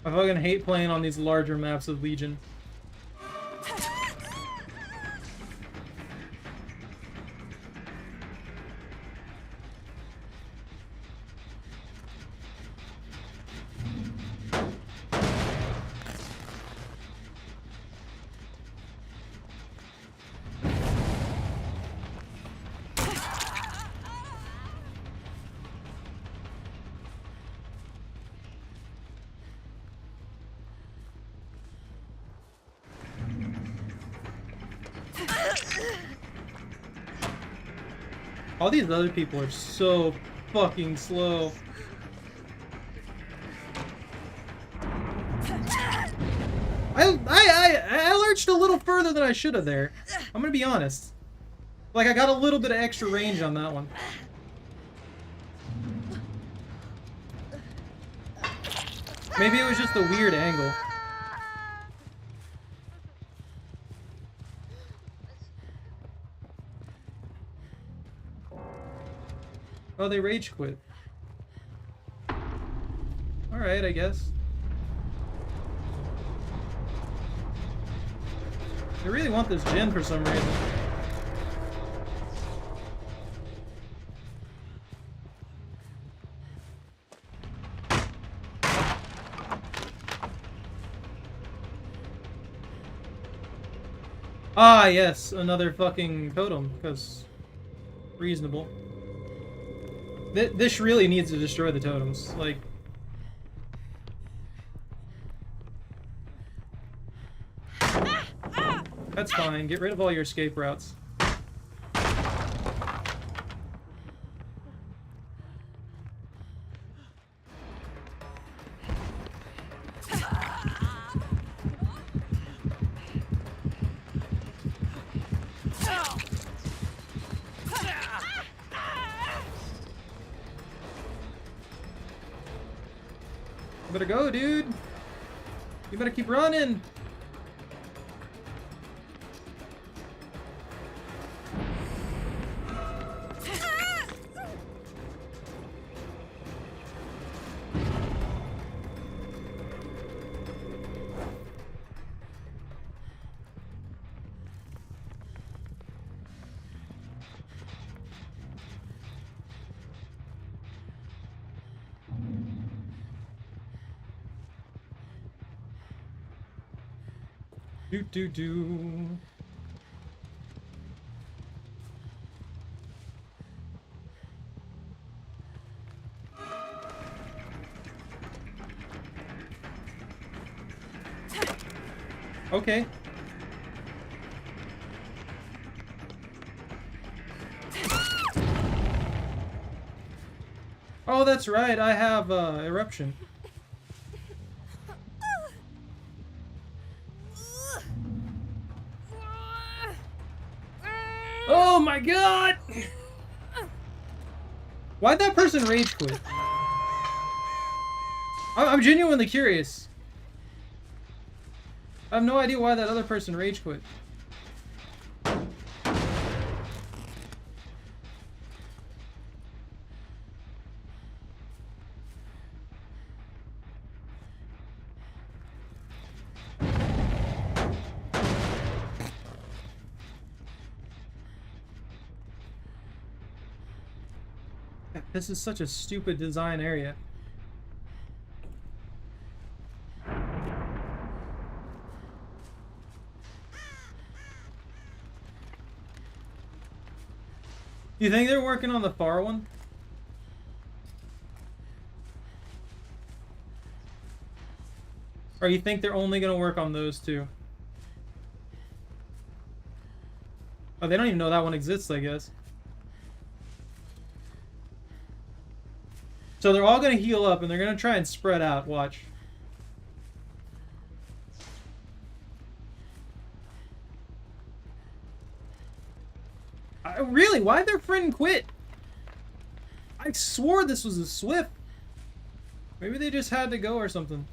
I fucking hate playing on these larger maps of Legion. All these other people are so fucking slow. I lurched a little further than I should have there. I'm gonna be honest. Like, I got a little bit of extra range on that one. Maybe it was just a weird angle. Oh, they rage quit. Alright, I guess. I really want this gen for some reason. Ah, yes, another fucking totem, because reasonable. This really needs to destroy the totems, like... That's fine, get rid of all your escape routes. You better go, dude. You better keep running. Do. Okay. Oh, that's right. I have eruption. Oh my god! Why'd that person rage quit? I'm genuinely curious. I have no idea why that other person rage quit. This is such a stupid design area. You think they're working on the far one? Or you think they're only gonna work on those two? Oh, they don't even know that one exists, I guess. So they're all gonna heal up and they're gonna try and spread out, watch. Really? Why'd their friend quit? I swore this was a Swift. Maybe they just had to go or something.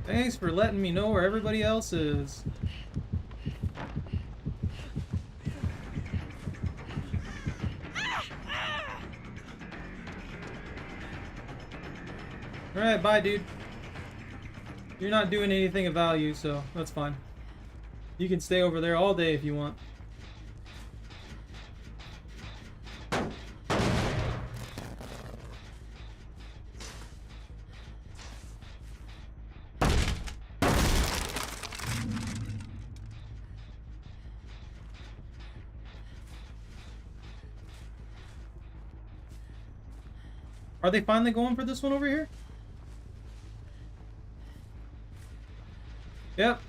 Thanks for letting me know where everybody else is. Alright, bye, dude. You're not doing anything of value, so that's fine. You can stay over there all day if you want. Are they finally going for this one over here? Yep.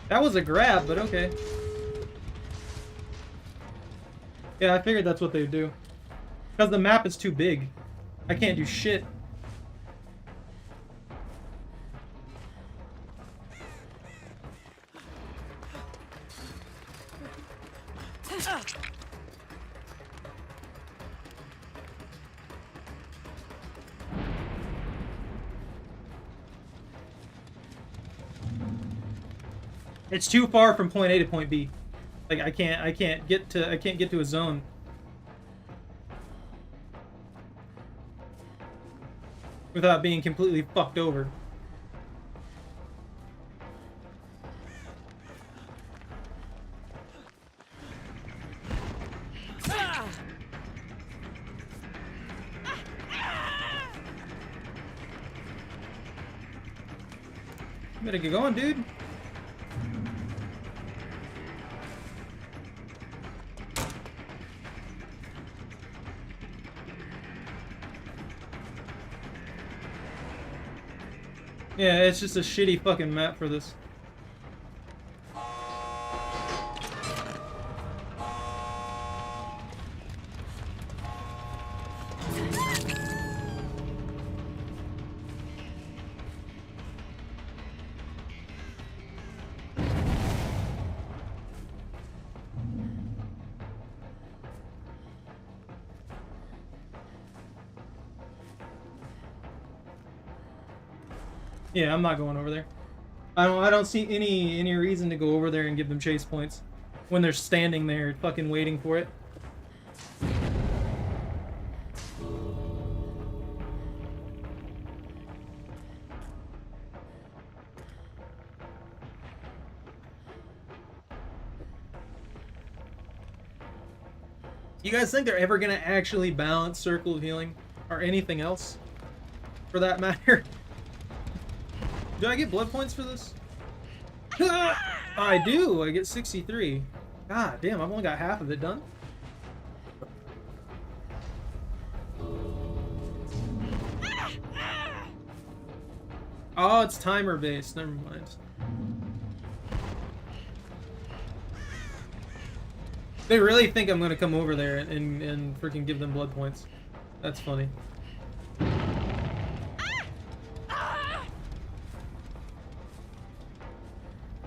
That was a grab, but okay. Yeah, I figured that's what they would do. Because the map is too big. I can't do shit. It's too far from point A to point B. Like I can't get to a zone. Without being completely fucked over. You better get going, dude. Yeah, it's just a shitty fucking map for this. Yeah, I'm not going over there. I don't see any reason to go over there and give them chase points when they're standing there fucking waiting for it. You guys think they're ever gonna actually balance Circle of Healing or anything else for that matter? Do I get blood points for this? I do. I get 63. God damn, I've only got half of it done. Oh, it's timer based. Never mind. They really think I'm gonna come over there and freaking give them blood points. That's funny.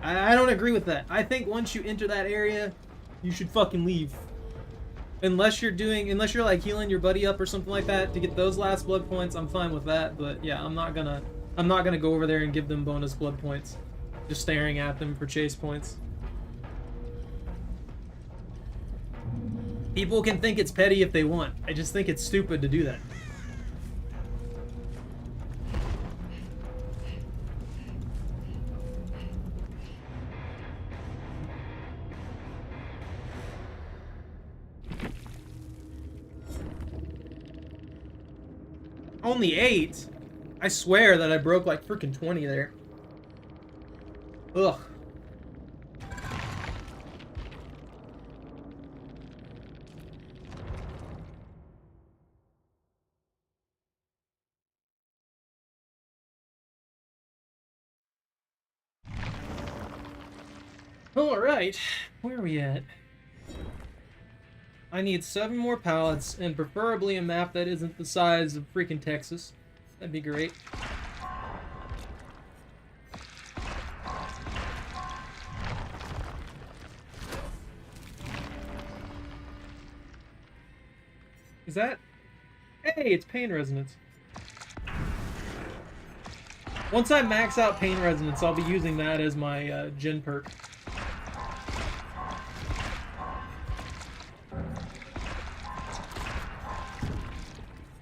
I don't agree with that. I think once you enter that area, you should fucking leave. Unless you're like healing your buddy up or something like that to get those last blood points, I'm fine with that. But yeah, I'm not gonna go over there and give them bonus blood points. Just staring at them for chase points. People can think it's petty if they want. I just think it's stupid to do that. Only 8? I swear that I broke like freaking 20 there. Ugh. Alright, where are we at? I need 7 more pallets, and preferably a map that isn't the size of freaking Texas. That'd be great. Is that... Hey, it's pain resonance. Once I max out pain resonance, I'll be using that as my gen perk.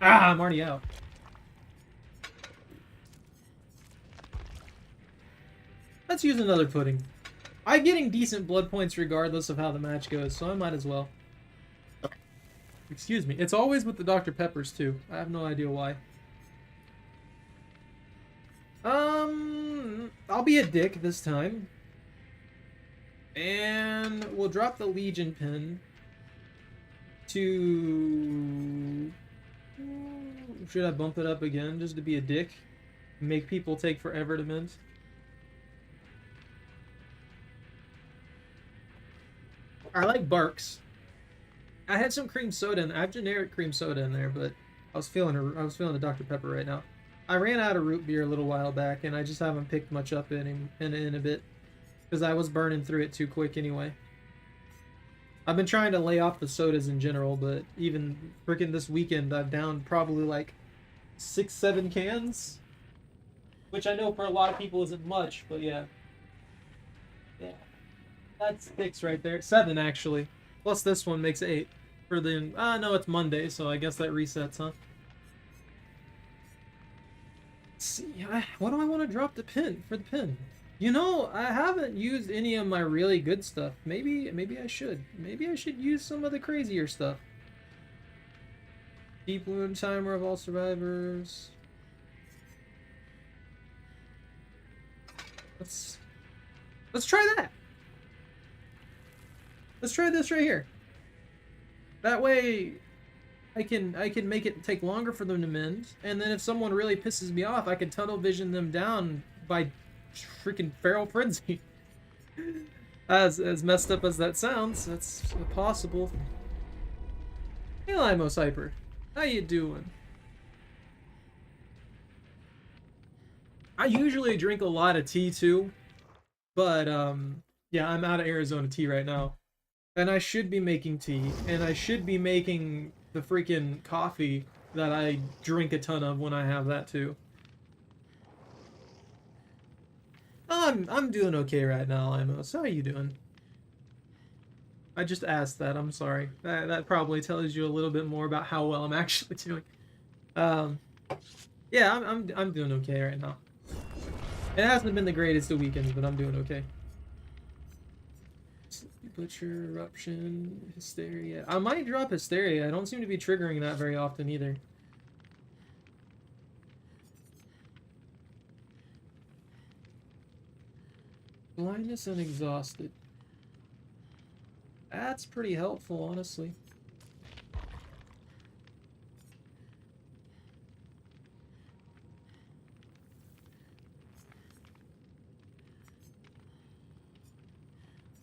Ah, I'm already out. Let's use another pudding. I'm getting decent blood points regardless of how the match goes, so I might as well. Excuse me. It's always with the Dr. Peppers, too. I have no idea why. I'll be a dick this time. And we'll drop the Legion pin to... Should I bump it up again just to be a dick? Make people take forever to mint? I like Barks. I had some cream soda in there. I have generic cream soda in there, but I was feeling a Dr. Pepper right now. I ran out of root beer a little while back, and I just haven't picked much up in a bit because I was burning through it too quick anyway. I've been trying to lay off the sodas in general, but even freaking this weekend, I've downed probably like 6, 7 cans, which I know for a lot of people isn't much, but yeah. Yeah. That's 6 right there. 7 actually. Plus this one makes 8. For the no, it's Monday, so I guess that resets, huh? Let's see, what do I want to drop the pin for the pin? You know, I haven't used any of my really good stuff. Maybe I should. Maybe I should use some of the crazier stuff. Deep Wound Timer of all survivors. Let's try that. Let's try this right here. That way I can make it take longer for them to mend, and then if someone really pisses me off, I can tunnel vision them down by freaking feral frenzy. As messed up as that sounds, that's possible. Hey Limo Cyper, how you doing? I usually drink a lot of tea too, but yeah, I'm out of Arizona tea right now. And I should be making tea, and I should be making the freaking coffee that I drink a ton of when I have that too. I'm doing okay right now, Limos. How are you doing? I just asked that. I'm sorry. That probably tells you a little bit more about how well I'm actually doing. Um, yeah, I'm doing okay right now. It hasn't been the greatest of weekends, but I'm doing okay. Butcher, Eruption, Hysteria. I might drop Hysteria. I don't seem to be triggering that very often either. Blindness and Exhausted. That's pretty helpful, honestly.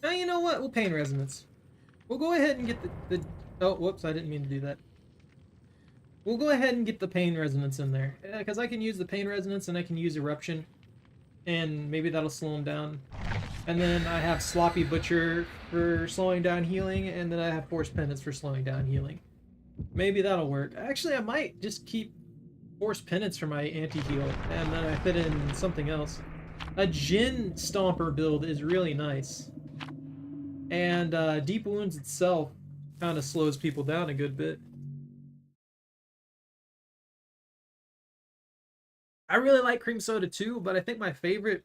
Now, you know what? We'll Pain Resonance. We'll go ahead and get the... Oh, whoops, I didn't mean to do that. We'll go ahead and get the Pain Resonance in there. Because I can use the Pain Resonance and I can use Eruption. And maybe that'll slow him down. And then I have Sloppy Butcher for slowing down healing, and then I have Force Penance for slowing down healing. Maybe that'll work. Actually, I might just keep Force Penance for my anti-heal, and then I fit in something else. A Jin Stomper build is really nice. And Deep Wounds itself kind of slows people down a good bit. I really like cream soda too, but I think my favorite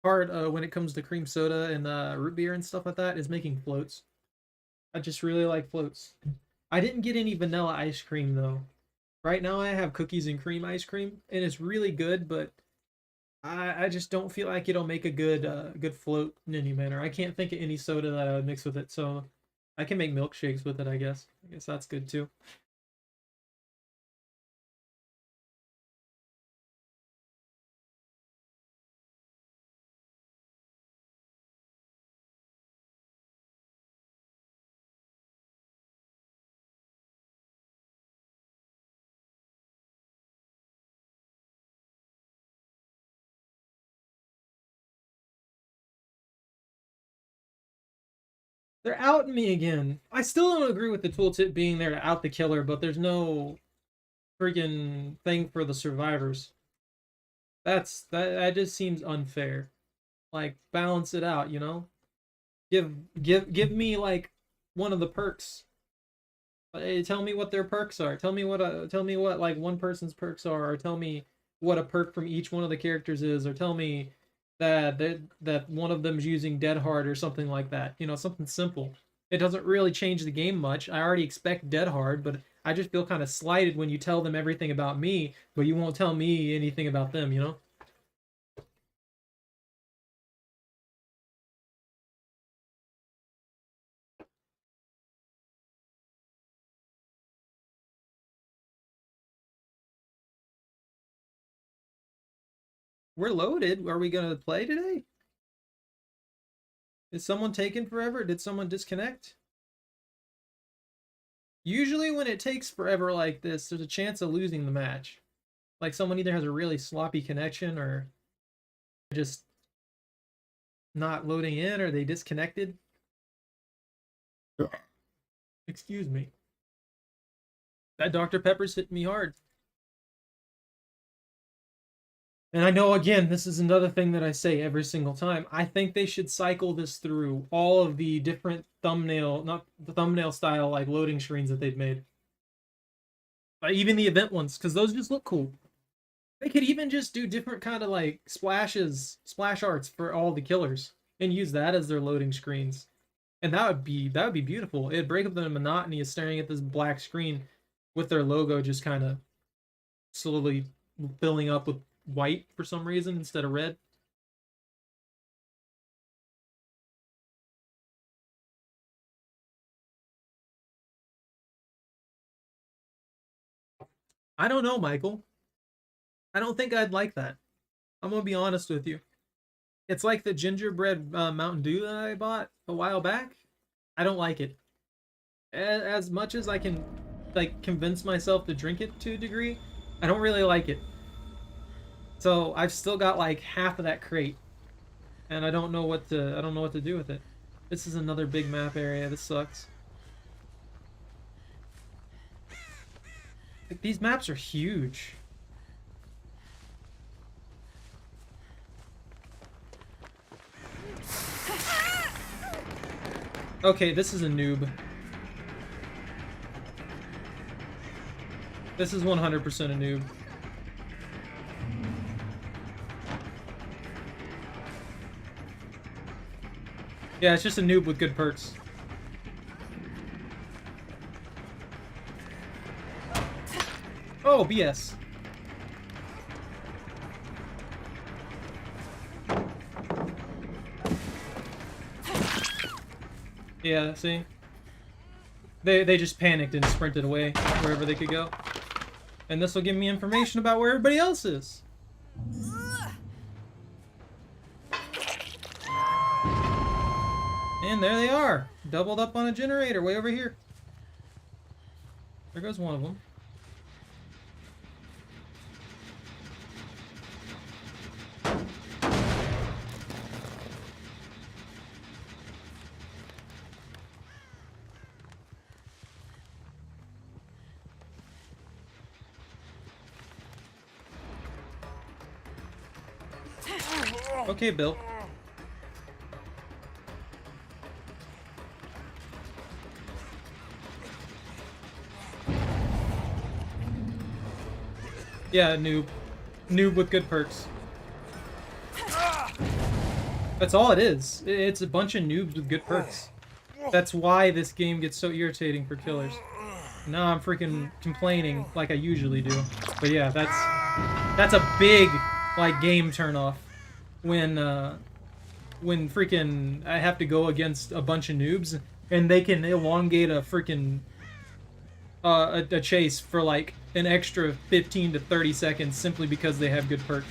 part when it comes to cream soda and root beer and stuff like that is making floats. I just really like floats. I didn't get any vanilla ice cream though. Right now I have cookies and cream ice cream, and it's really good, but I just don't feel like it'll make a good float in any manner. I can't think of any soda that I would mix with it, so I can make milkshakes with it, I guess. I guess that's good too. They're outing me again. I still don't agree with the tooltip being there to out the killer, but there's no freaking thing for the survivors. That just seems unfair. Like balance it out, you know? Give me like one of the perks. Hey, tell me what their perks are. Tell me what like one person's perks are, or tell me what a perk from each one of the characters is, or tell me that one of them's using Dead Hard or something like that. You know, something simple. It doesn't really change the game much. I already expect Dead Hard, but I just feel kind of slighted when you tell them everything about me, but you won't tell me anything about them, you know? We're loaded. Are we gonna play today? Is someone taking forever? Did someone disconnect? Usually when it takes forever like this, there's a chance of losing the match. Like someone either has a really sloppy connection or just not loading in or they disconnected. Excuse me. That Dr. Pepper's hit me hard. And I know, again, this is another thing that I say every single time. I think they should cycle this through all of the different thumbnail, not the thumbnail style, like loading screens that they've made. Even the event ones, because those just look cool. They could even just do different kind of like splash arts for all the killers, and use that as their loading screens. And that would be beautiful. It'd break up the monotony of staring at this black screen with their logo just kind of slowly filling up with white for some reason instead of red. I don't know, Michael. I don't think I'd like that. I'm gonna be honest with you. It's like the gingerbread Mountain Dew that I bought a while back. I don't like it. As much as I can, like, convince myself to drink it to a degree, I don't really like it. So I've still got like half of that crate, and I don't know what to do with it. This is another big map area. This sucks. Like, these maps are huge. Okay, this is a noob. This is 100% a noob. Yeah, it's just a noob with good perks. Oh, BS. Yeah, see? They just panicked and sprinted away wherever they could go. And this will give me information about where everybody else is. And there they are, doubled up on a generator way over here. There goes one of them. Okay, Bill. Yeah, noob. Noob with good perks. That's all it is. It's a bunch of noobs with good perks. That's why this game gets so irritating for killers. Now I'm freaking complaining like I usually do. But yeah, that's a big, like, game turnoff when freaking I have to go against a bunch of noobs and they can elongate a freaking a chase for like an extra 15 to 30 seconds simply because they have good perks.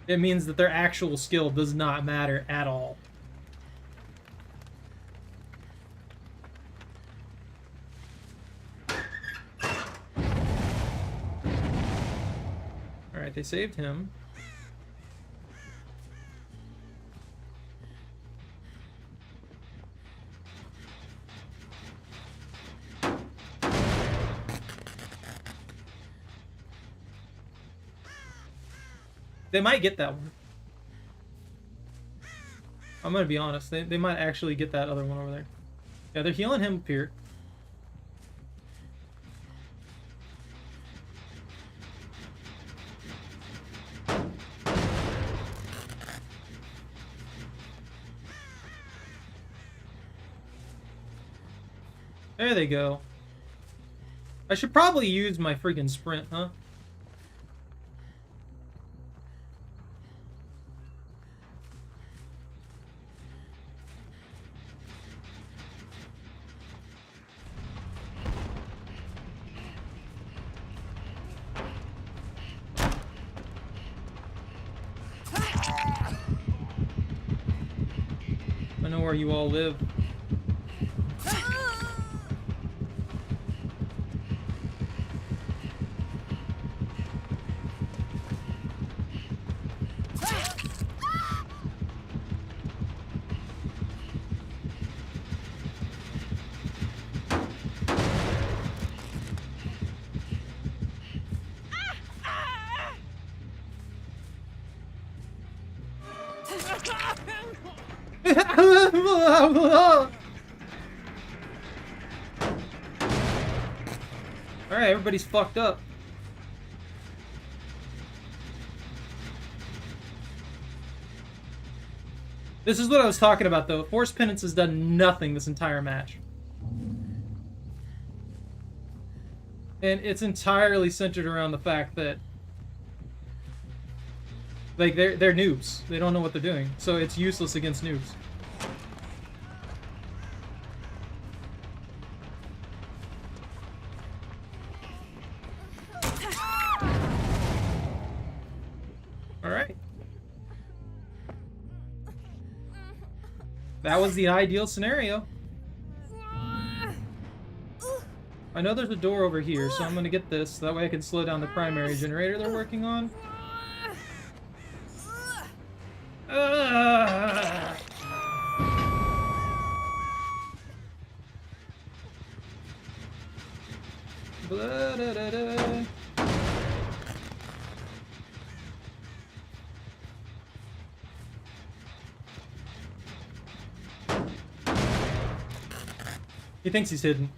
It means that their actual skill does not matter at all. Alright, they saved him. They might get that one. I'm gonna be honest. They might actually get that other one over there. Yeah, they're healing him up here. There they go. I should probably use my freaking sprint, huh? I know where you all live. Alright, everybody's fucked up. This is what I was talking about, though. Force Penance has done nothing this entire match. And it's entirely centered around the fact that, like, they're noobs. They don't know what they're doing. So it's useless against noobs. Alright. That was the ideal scenario. I know there's a door over here, so I'm gonna get this. So that way I can slow down the primary generator they're working on. Blah, da, da, da. He thinks he's hidden.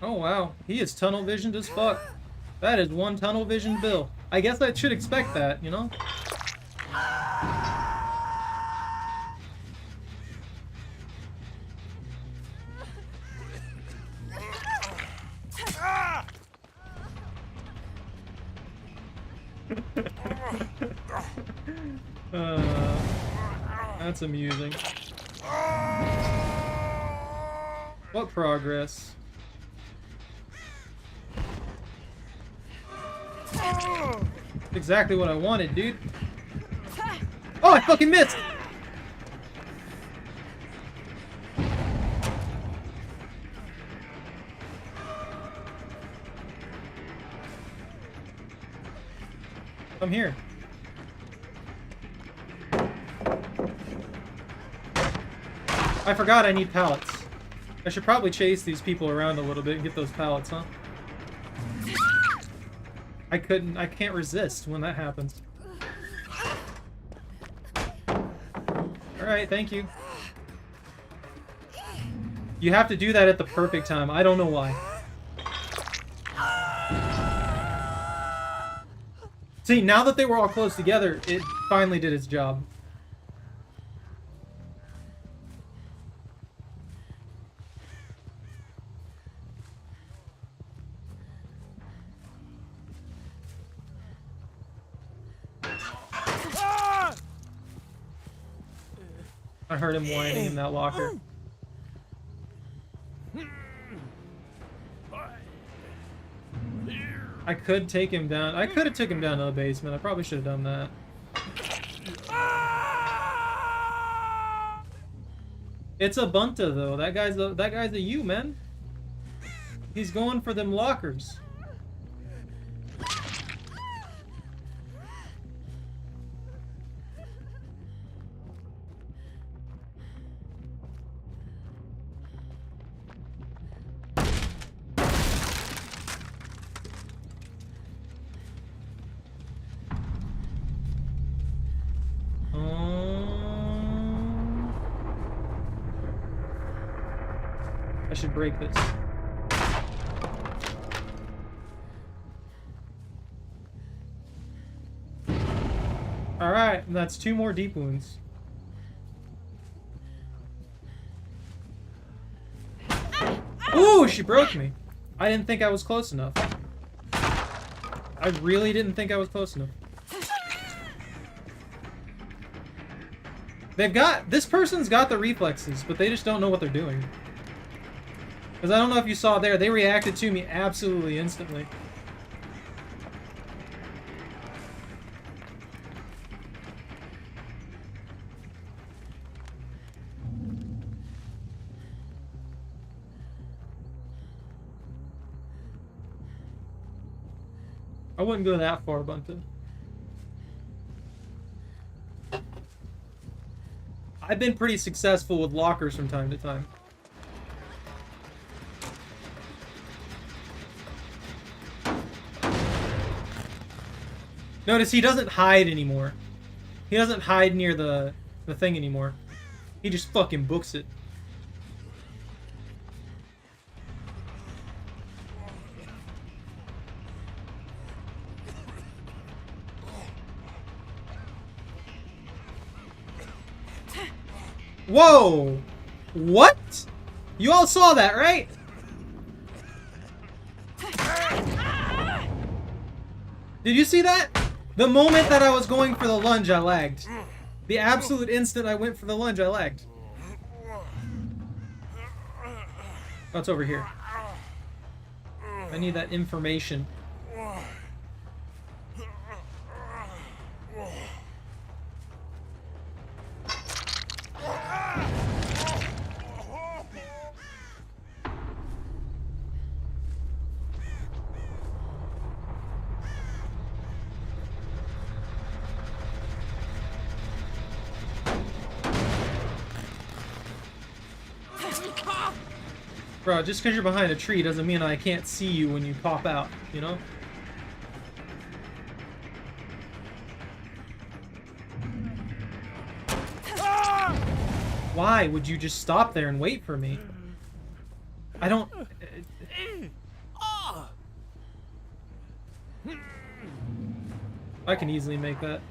Oh wow, he is tunnel visioned as fuck. That is one tunnel visioned Bill. I guess I should expect that, you know? That's amusing. What progress? Exactly what I wanted, dude. Oh, I fucking missed! I'm here. I forgot I need pallets. I should probably chase these people around a little bit and get those pallets, huh? I can't resist when that happens. Alright, thank you. You have to do that at the perfect time. I don't know why. See, now that they were all close together, it finally did its job. I heard him whining in that locker. I could take him down. I could have took him down to the basement. I probably should have done that. It's a bunta though. That guy's a you, man. He's going for them lockers. I should break this. Alright, that's 2 more deep wounds. Ooh, she broke me. I didn't think I was close enough. I really didn't think I was close enough. This person's got the reflexes, but they just don't know what they're doing. Because I don't know if you saw there, they reacted to me absolutely instantly. I wouldn't go that far, Bunton. I've been pretty successful with lockers from time to time. Notice he doesn't hide anymore. He doesn't hide near the thing anymore. He just fucking books it. Whoa! What? You all saw that, right? Did you see that? The moment that I was going for the lunge, I lagged. The absolute instant I went for the lunge, I lagged. Oh, it's over here. I need that information. Bro, just because you're behind a tree doesn't mean I can't see you when you pop out, you know? Why would you just stop there and wait for me? I don't... I can easily make that.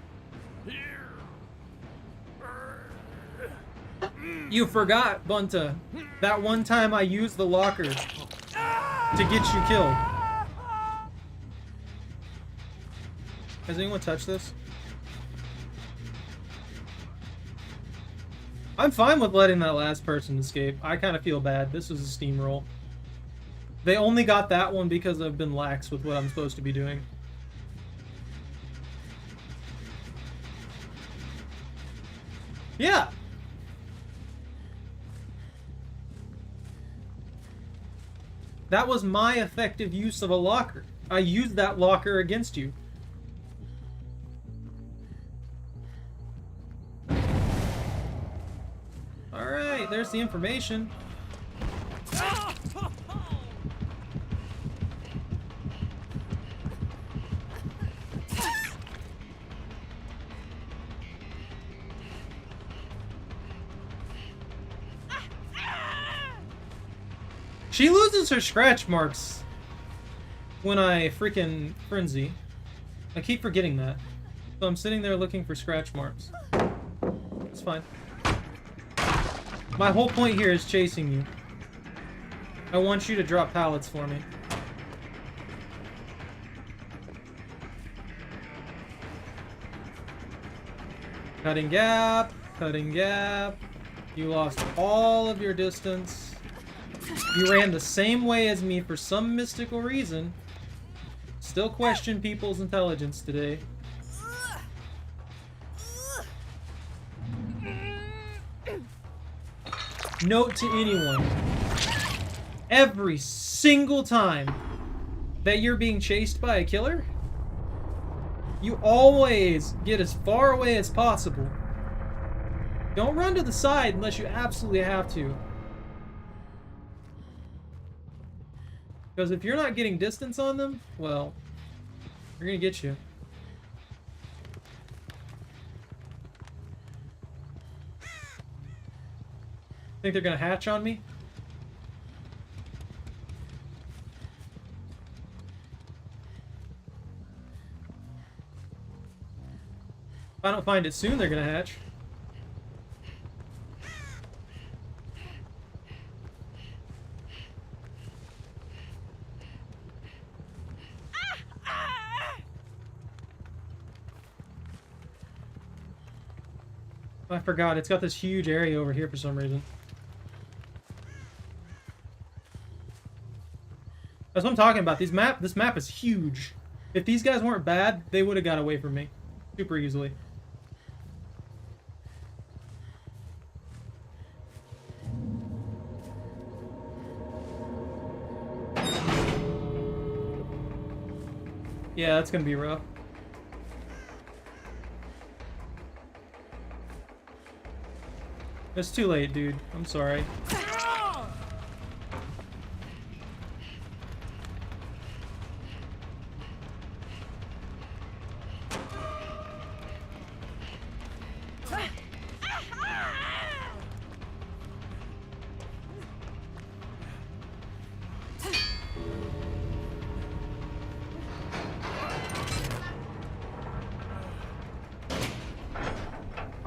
You forgot, Bunta, that one time I used the locker to get you killed. Has anyone touched this? I'm fine with letting that last person escape. I kind of feel bad. This was a steamroll. They only got that one because I've been lax with what I'm supposed to be doing. Yeah. That was my effective use of a locker. I used that locker against you. Alright, there's the information. She loses her scratch marks when I freaking frenzy. I keep forgetting that. So I'm sitting there looking for scratch marks. It's fine. My whole point here is chasing you. I want you to drop pallets for me. Cutting gap, cutting gap. You lost all of your distance. You ran the same way as me for some mystical reason. Still question people's intelligence today. Note to anyone. Every single time that you're being chased by a killer, you always get as far away as possible. Don't run to the side unless you absolutely have to. Because if you're not getting distance on them, well, they're gonna get you. Think they're gonna hatch on me? If I don't find it soon, they're gonna hatch. I forgot, it's got this huge area over here for some reason. That's what I'm talking about. This map is huge. If these guys weren't bad, they would have got away from me super easily. Yeah, that's gonna be rough. It's too late, dude. I'm sorry.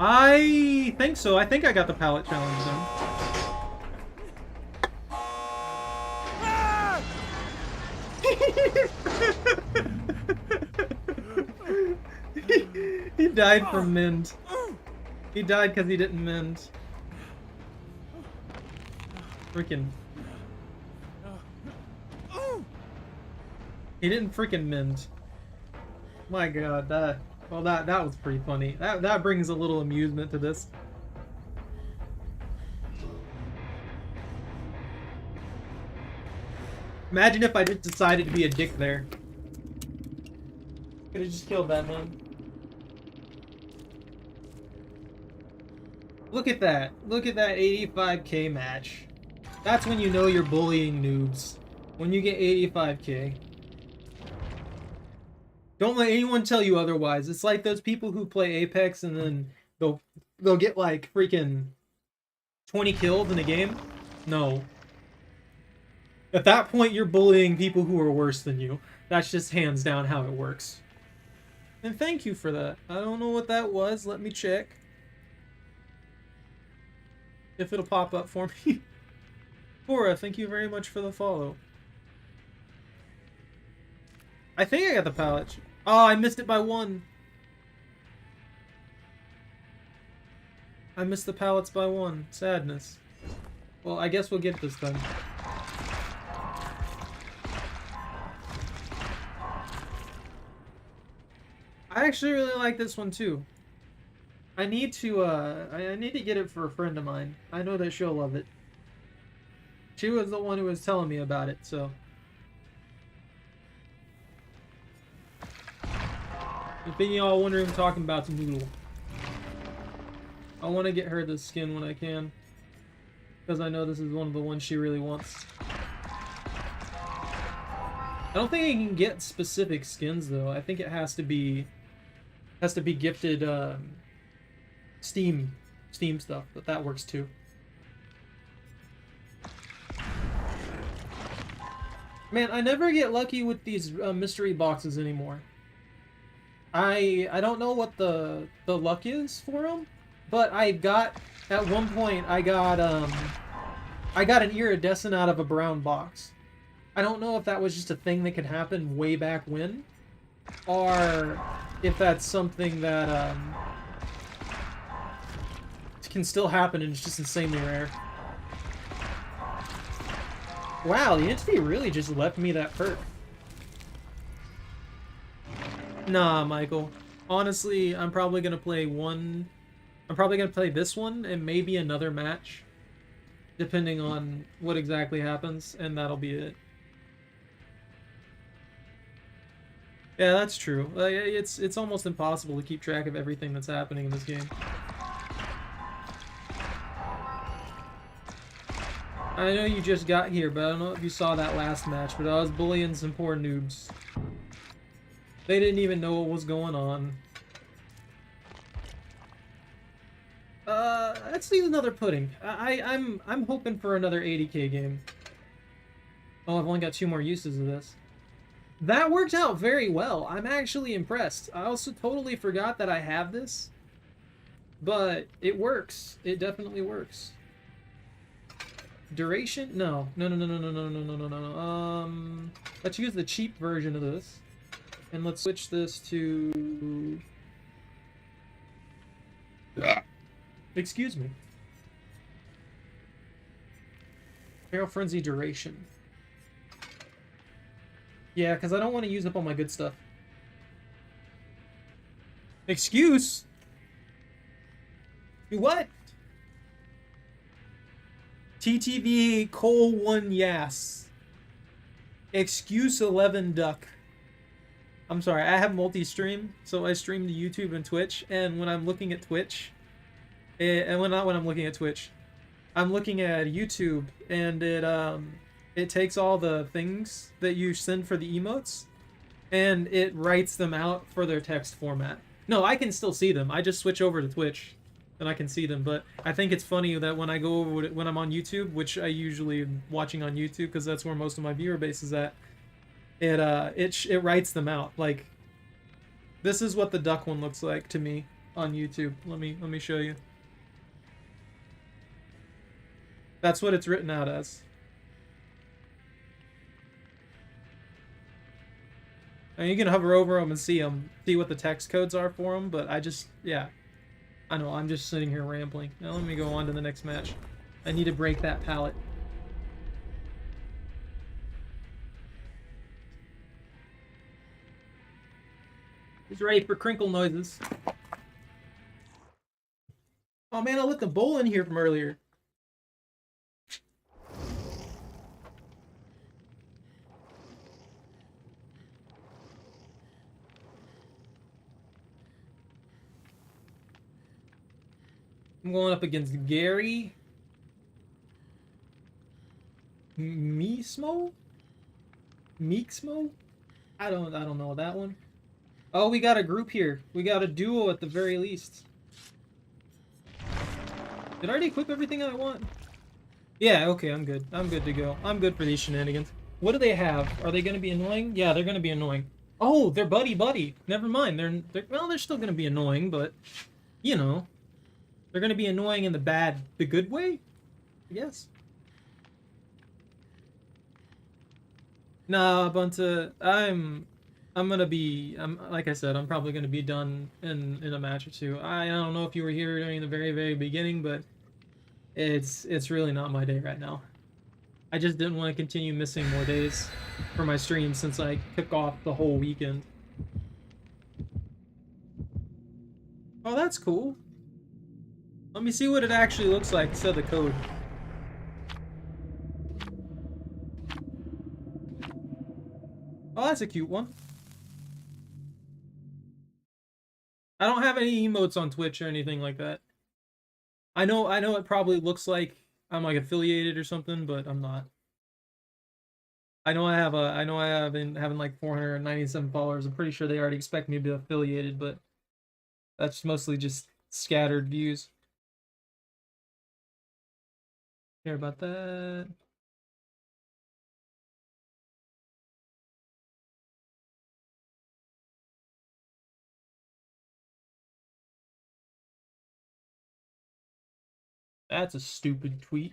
I think so. I think I got the pallet challenge done. He died from mend. He died because he didn't mend. Freaking. He didn't freaking mend. My god, that was pretty funny. That brings a little amusement to this. Imagine if I just decided to be a dick there. Could have just killed that man. Look at that. Look at that 85k match. That's when you know you're bullying noobs. When you get 85k. Don't let anyone tell you otherwise. It's like those people who play Apex and then they'll get like freaking 20 kills in a game. No. At that point, you're bullying people who are worse than you. That's just hands down how it works. And thank you for that. I don't know what that was. Let me check. If it'll pop up for me. Cora, thank you very much for the follow. I think I got the pallet. Oh, I missed it by 1. I missed the pallets by 1. Sadness. Well, I guess we'll get this done. I actually really like this one too. I need to I need to get it for a friend of mine. I know that she'll love it. She was the one who was telling me about it, so. If any of y'all wondering, I'm talking about the Noodle. I want to get her this skin when I can, because I know this is one of the ones she really wants. I don't think I can get specific skins though. I think it has to be gifted Steam stuff, but that works too. Man, I never get lucky with these mystery boxes anymore. I don't know what the luck is for them, but at one point I got an iridescent out of a brown box. I don't know if that was just a thing that could happen way back when, or if that's something that can still happen and it's just insanely rare. Wow, the entity really just left me that perk. Nah, Michael. Honestly, I'm probably gonna play this one and maybe another match, depending on what exactly happens, and that'll be it. Yeah, that's true. It's almost impossible to keep track of everything that's happening in this game. I know you just got here, but I don't know if you saw that last match, but I was bullying some poor noobs. They didn't even know what was going on. Let's need another pudding. I'm hoping for another 80k game. Oh, I've only got 2 more uses of this. That worked out very well. I'm actually impressed. I also totally forgot that I have this, but it works. It definitely works. Duration? No. No. Let's use the cheap version of this. And let's switch this to... Excuse me. Feral Frenzy duration. Yeah, because I don't want to use up all my good stuff. Excuse? What? TTV Cole 1 Yas. Excuse 11 Duck. I'm sorry, I have multi-stream, so I stream to YouTube and Twitch, and when I'm looking at Twitch, And when not when I'm looking at Twitch, I'm looking at YouTube, and it takes all the things that you send for the emotes, and it writes them out for their text format. No, I can still see them. I just switch over to Twitch, and I can see them. But I think it's funny that when I go over when I'm on YouTube, which I usually am watching on YouTube because that's where most of my viewer base is at, it writes them out. Like, this is what the duck one looks like to me on YouTube. Let me show you. That's what it's written out as. And you can hover over them and see what the text codes are for them, but I just, yeah. I know, I'm just sitting here rambling. Now let me go on to the next match. I need to break that pallet. He's ready for crinkle noises. Oh man, I left the bowl in here from earlier. I'm going up against Gary Meeksmo? I don't know that one. Oh, we got a group here. We got a duo at the very least. Did I already equip everything I want? Yeah, okay, I'm good. I'm good to go. I'm good for these shenanigans. What do they have? Are they going to be annoying? Yeah, they're going to be annoying. Oh, they're buddy. Never mind. They're still going to be annoying, but you know, they're going to be annoying in the good way, I guess. Nah, Bunta, I'm like I said, I'm probably gonna be done in a match or two. I don't know if you were here during the very beginning, but it's really not my day right now. I just didn't want to continue missing more days for my stream since I took off the whole weekend. Oh, that's cool. Let me see what it actually looks like instead of the code. Oh, that's a cute one. I don't have any emotes on Twitch or anything like that. I know it probably looks like I'm like affiliated or something, but I'm not. I know I have been having like 497 followers. I'm pretty sure they already expect me to be affiliated, but that's mostly just scattered views. Care about that. That's a stupid tweet.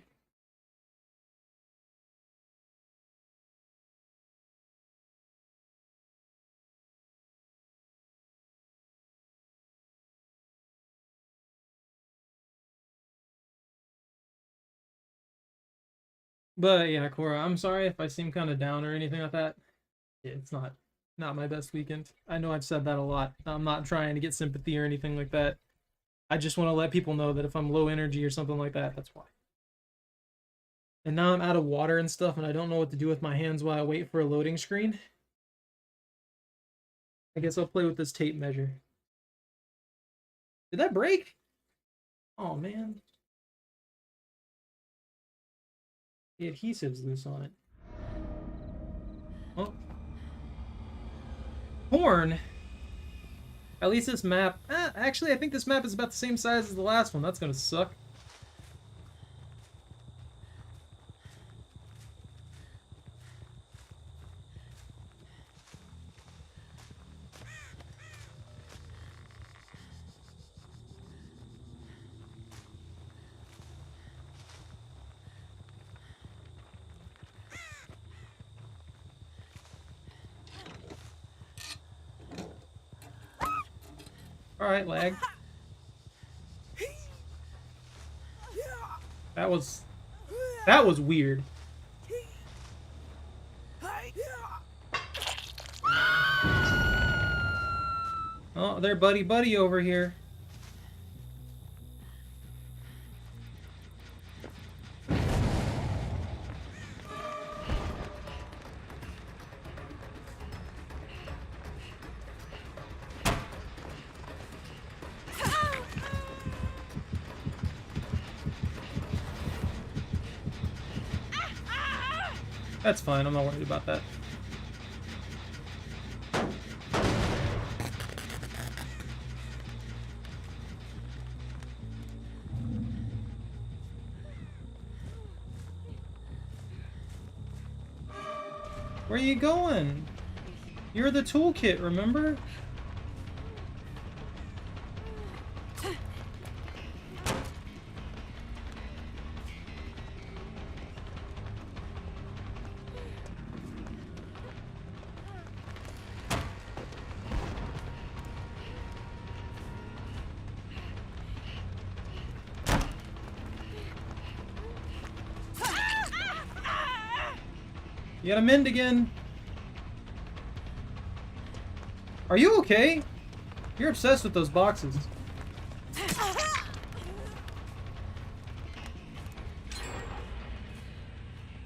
But yeah, Cora, I'm sorry if I seem kind of down or anything like that. Yeah, it's not my best weekend. I know I've said that a lot. I'm not trying to get sympathy or anything like that. I just want to let people know that if I'm low energy or something like that, that's why. And now I'm out of water and stuff, and I don't know what to do with my hands while I wait for a loading screen. I guess I'll play with this tape measure. Did that break? Oh, man. The adhesive's loose on it. Oh. Corn? At least this map... actually, I think this map is about the same size as the last one. That's gonna suck. Alright, lag. That was weird. Oh, they're buddy over here. That's fine, I'm not worried about that. Where are you going? You're the toolkit, remember? You gotta mend again. Are you okay? You're obsessed with those boxes.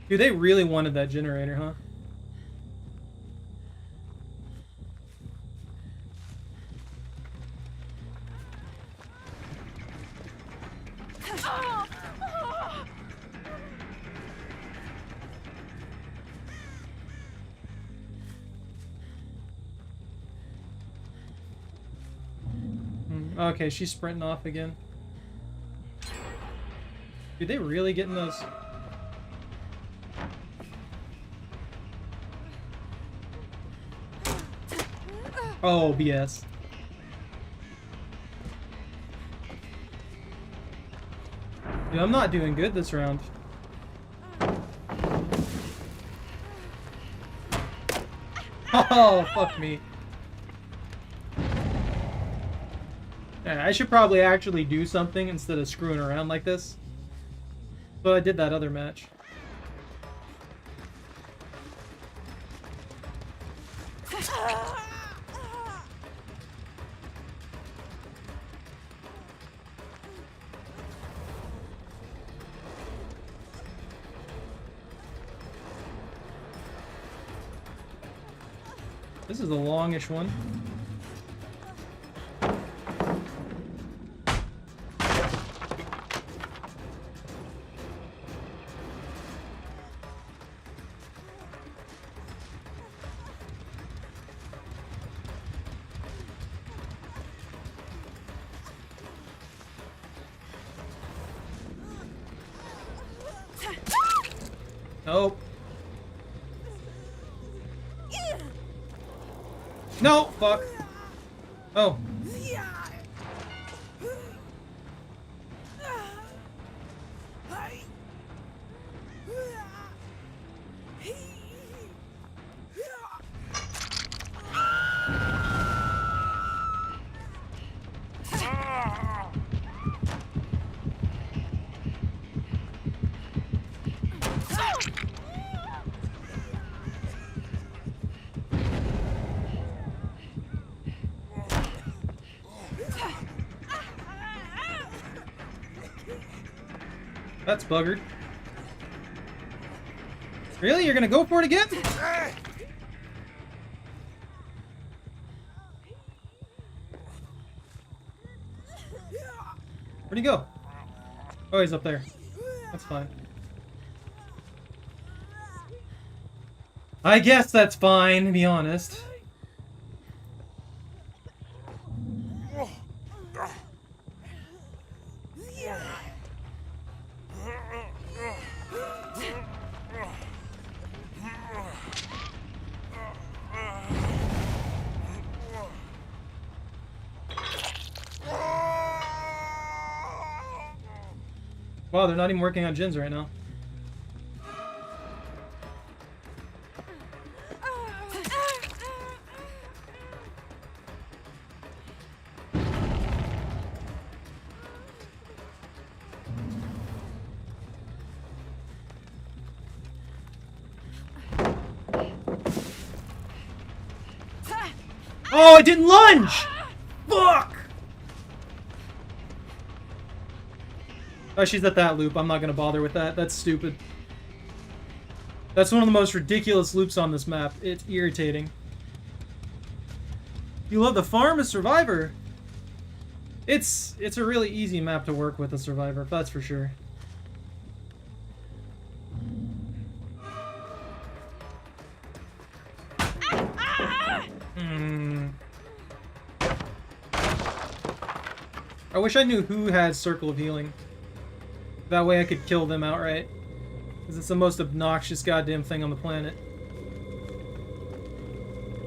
Dude, they really wanted that generator, huh? Okay, she's sprinting off again. Dude, they really getting those? Oh, BS. Dude, I'm not doing good this round. Oh, fuck me. Yeah, I should probably actually do something instead of screwing around like this. But I did that other match. This is a longish one. Nope. No, fuck. Oh. That's buggered. Really? You're gonna go for it again? Where'd he go? Oh, he's up there. That's fine. I guess that's fine, to be honest. Wow, they're not even working on gens right now. Oh, it didn't lunge! Fuck! Oh, she's at that loop. I'm not gonna bother with that. That's stupid. That's one of the most ridiculous loops on this map. It's irritating. You love the farm, a survivor? It's a really easy map to work with a survivor, that's for sure. I wish I knew who had Circle of Healing. That way I could kill them outright. Because it's the most obnoxious goddamn thing on the planet.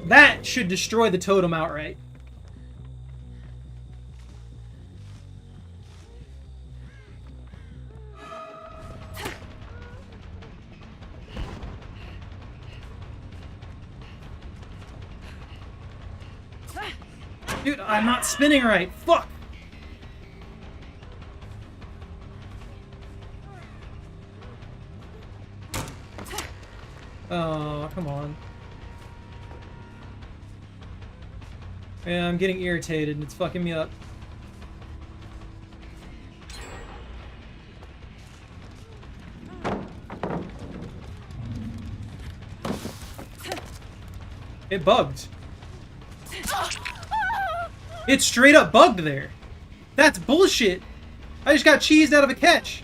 That should destroy the totem outright. Dude, I'm not spinning right. Fuck! Oh, come on. Yeah, I'm getting irritated and it's fucking me up. It bugged. It straight up bugged there. That's bullshit. I just got cheesed out of a catch.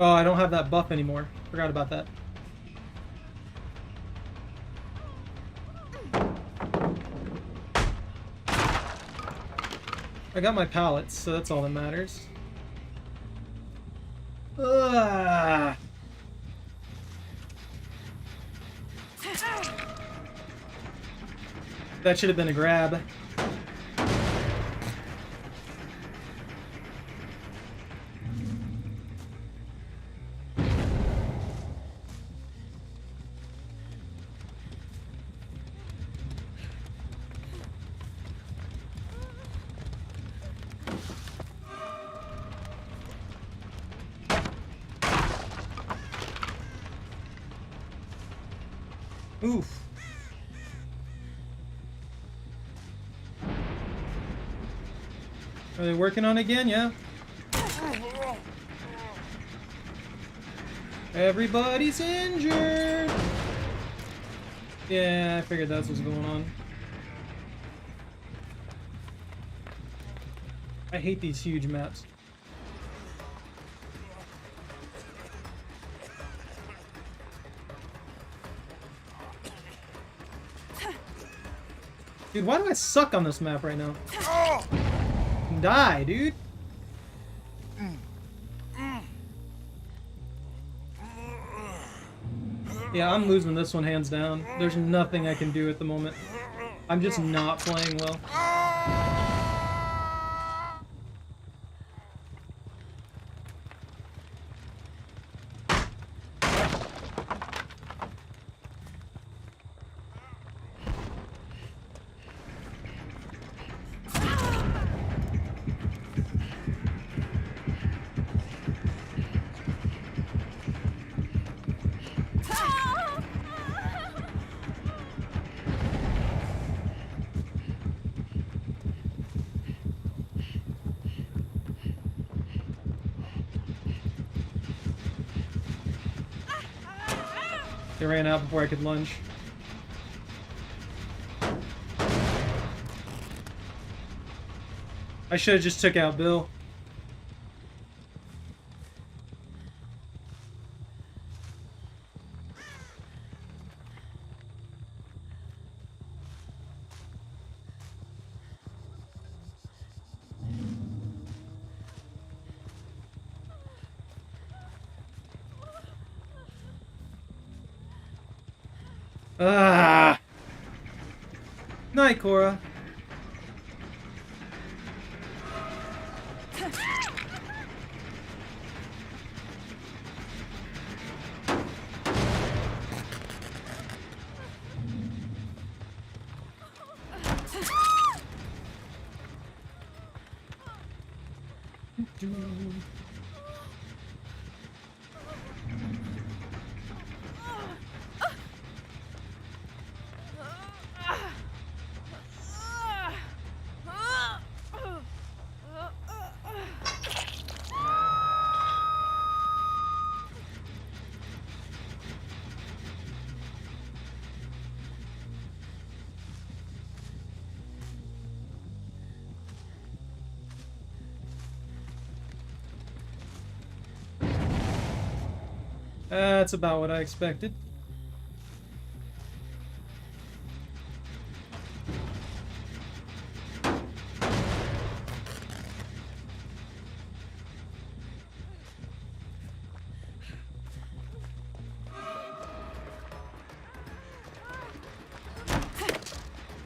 Oh, I don't have that buff anymore. Forgot about that. I got my pallets, so that's all that matters. Ugh. That should have been a grab. Oof. Are they working on it again? Yeah. Everybody's injured. Yeah, I figured that's what's going on. I hate these huge maps. Dude, why do I suck on this map right now? Die, dude. Yeah, I'm losing this one hands down. There's nothing I can do at the moment. I'm just not playing well. They ran out before I could lunge. I should have just took out Bill. Ah! Night, Cora. That's about what I expected.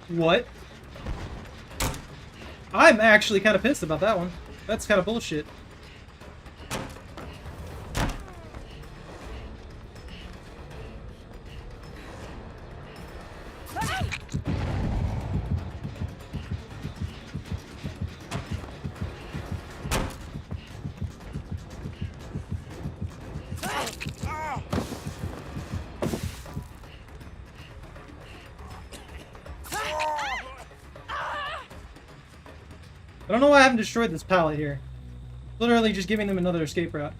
What? I'm actually kind of pissed about that one. That's kind of bullshit. I don't know why I haven't destroyed this pallet here. Literally just giving them another escape route.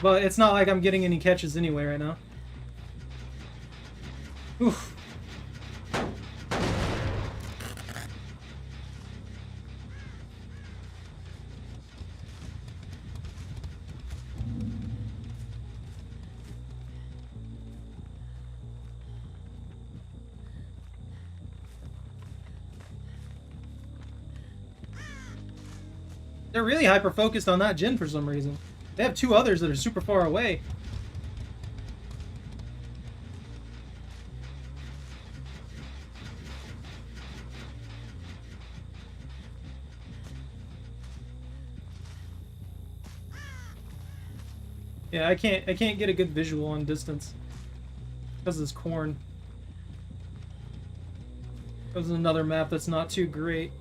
But it's not like I'm getting any catches anyway right now. Oof. They're really hyper-focused on that gen for some reason. They have two others that are super far away. Yeah, I can't get a good visual on distance. Because of this corn. This is another map that's not too great.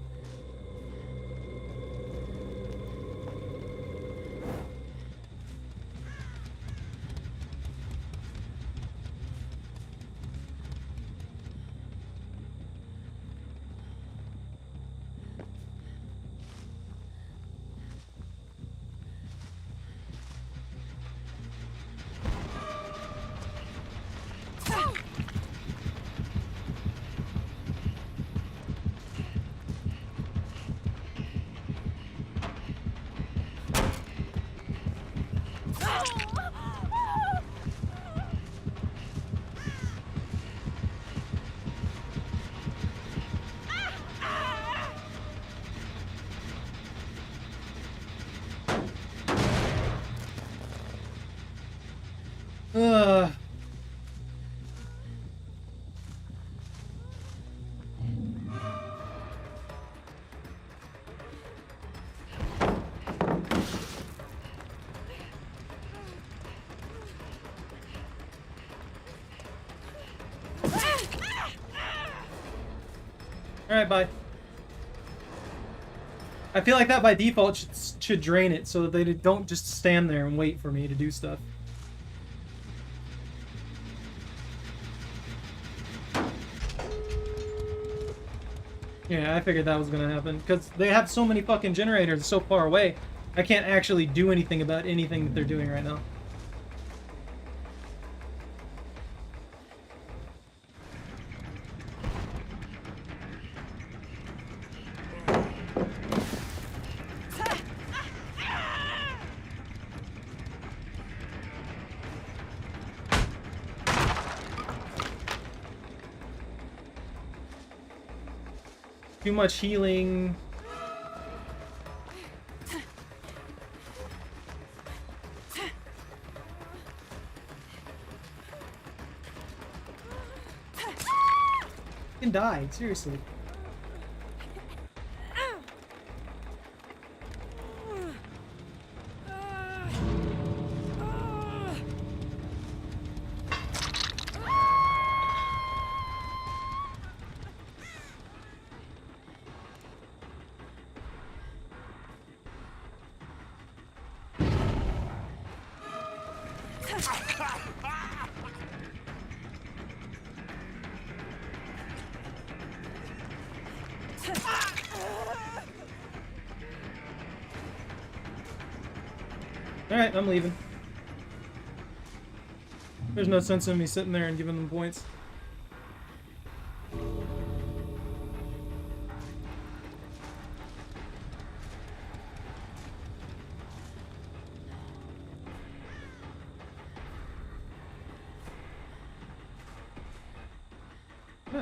Ugh. Alright, bye. I feel like that by default should drain it so that they don't just stand there and wait for me to do stuff. Yeah, I figured that was gonna happen. Because they have so many fucking generators so far away, I can't actually do anything about anything that they're doing right now. Too much healing. You can die, seriously. Alright, I'm leaving. There's no sense in me sitting there and giving them points.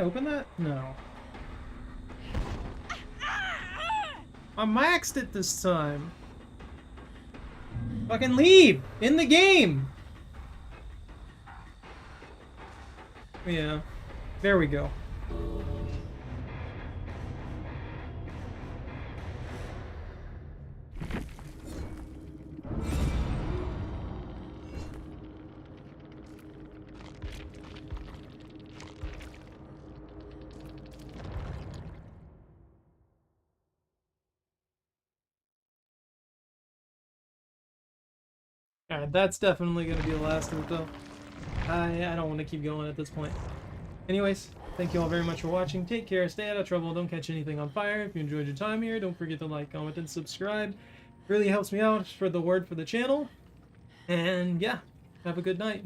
I open that? No. I maxed it this time. Fucking leave! In the game! Yeah. There we go. Alright, that's definitely gonna be the last of it though. I don't want to keep going at this point. Anyways, thank you all very much for watching. Take care, stay out of trouble, don't catch anything on fire. If you enjoyed your time here, don't forget to like, comment, and subscribe. Really helps me out for the word for the channel. And yeah, have a good night.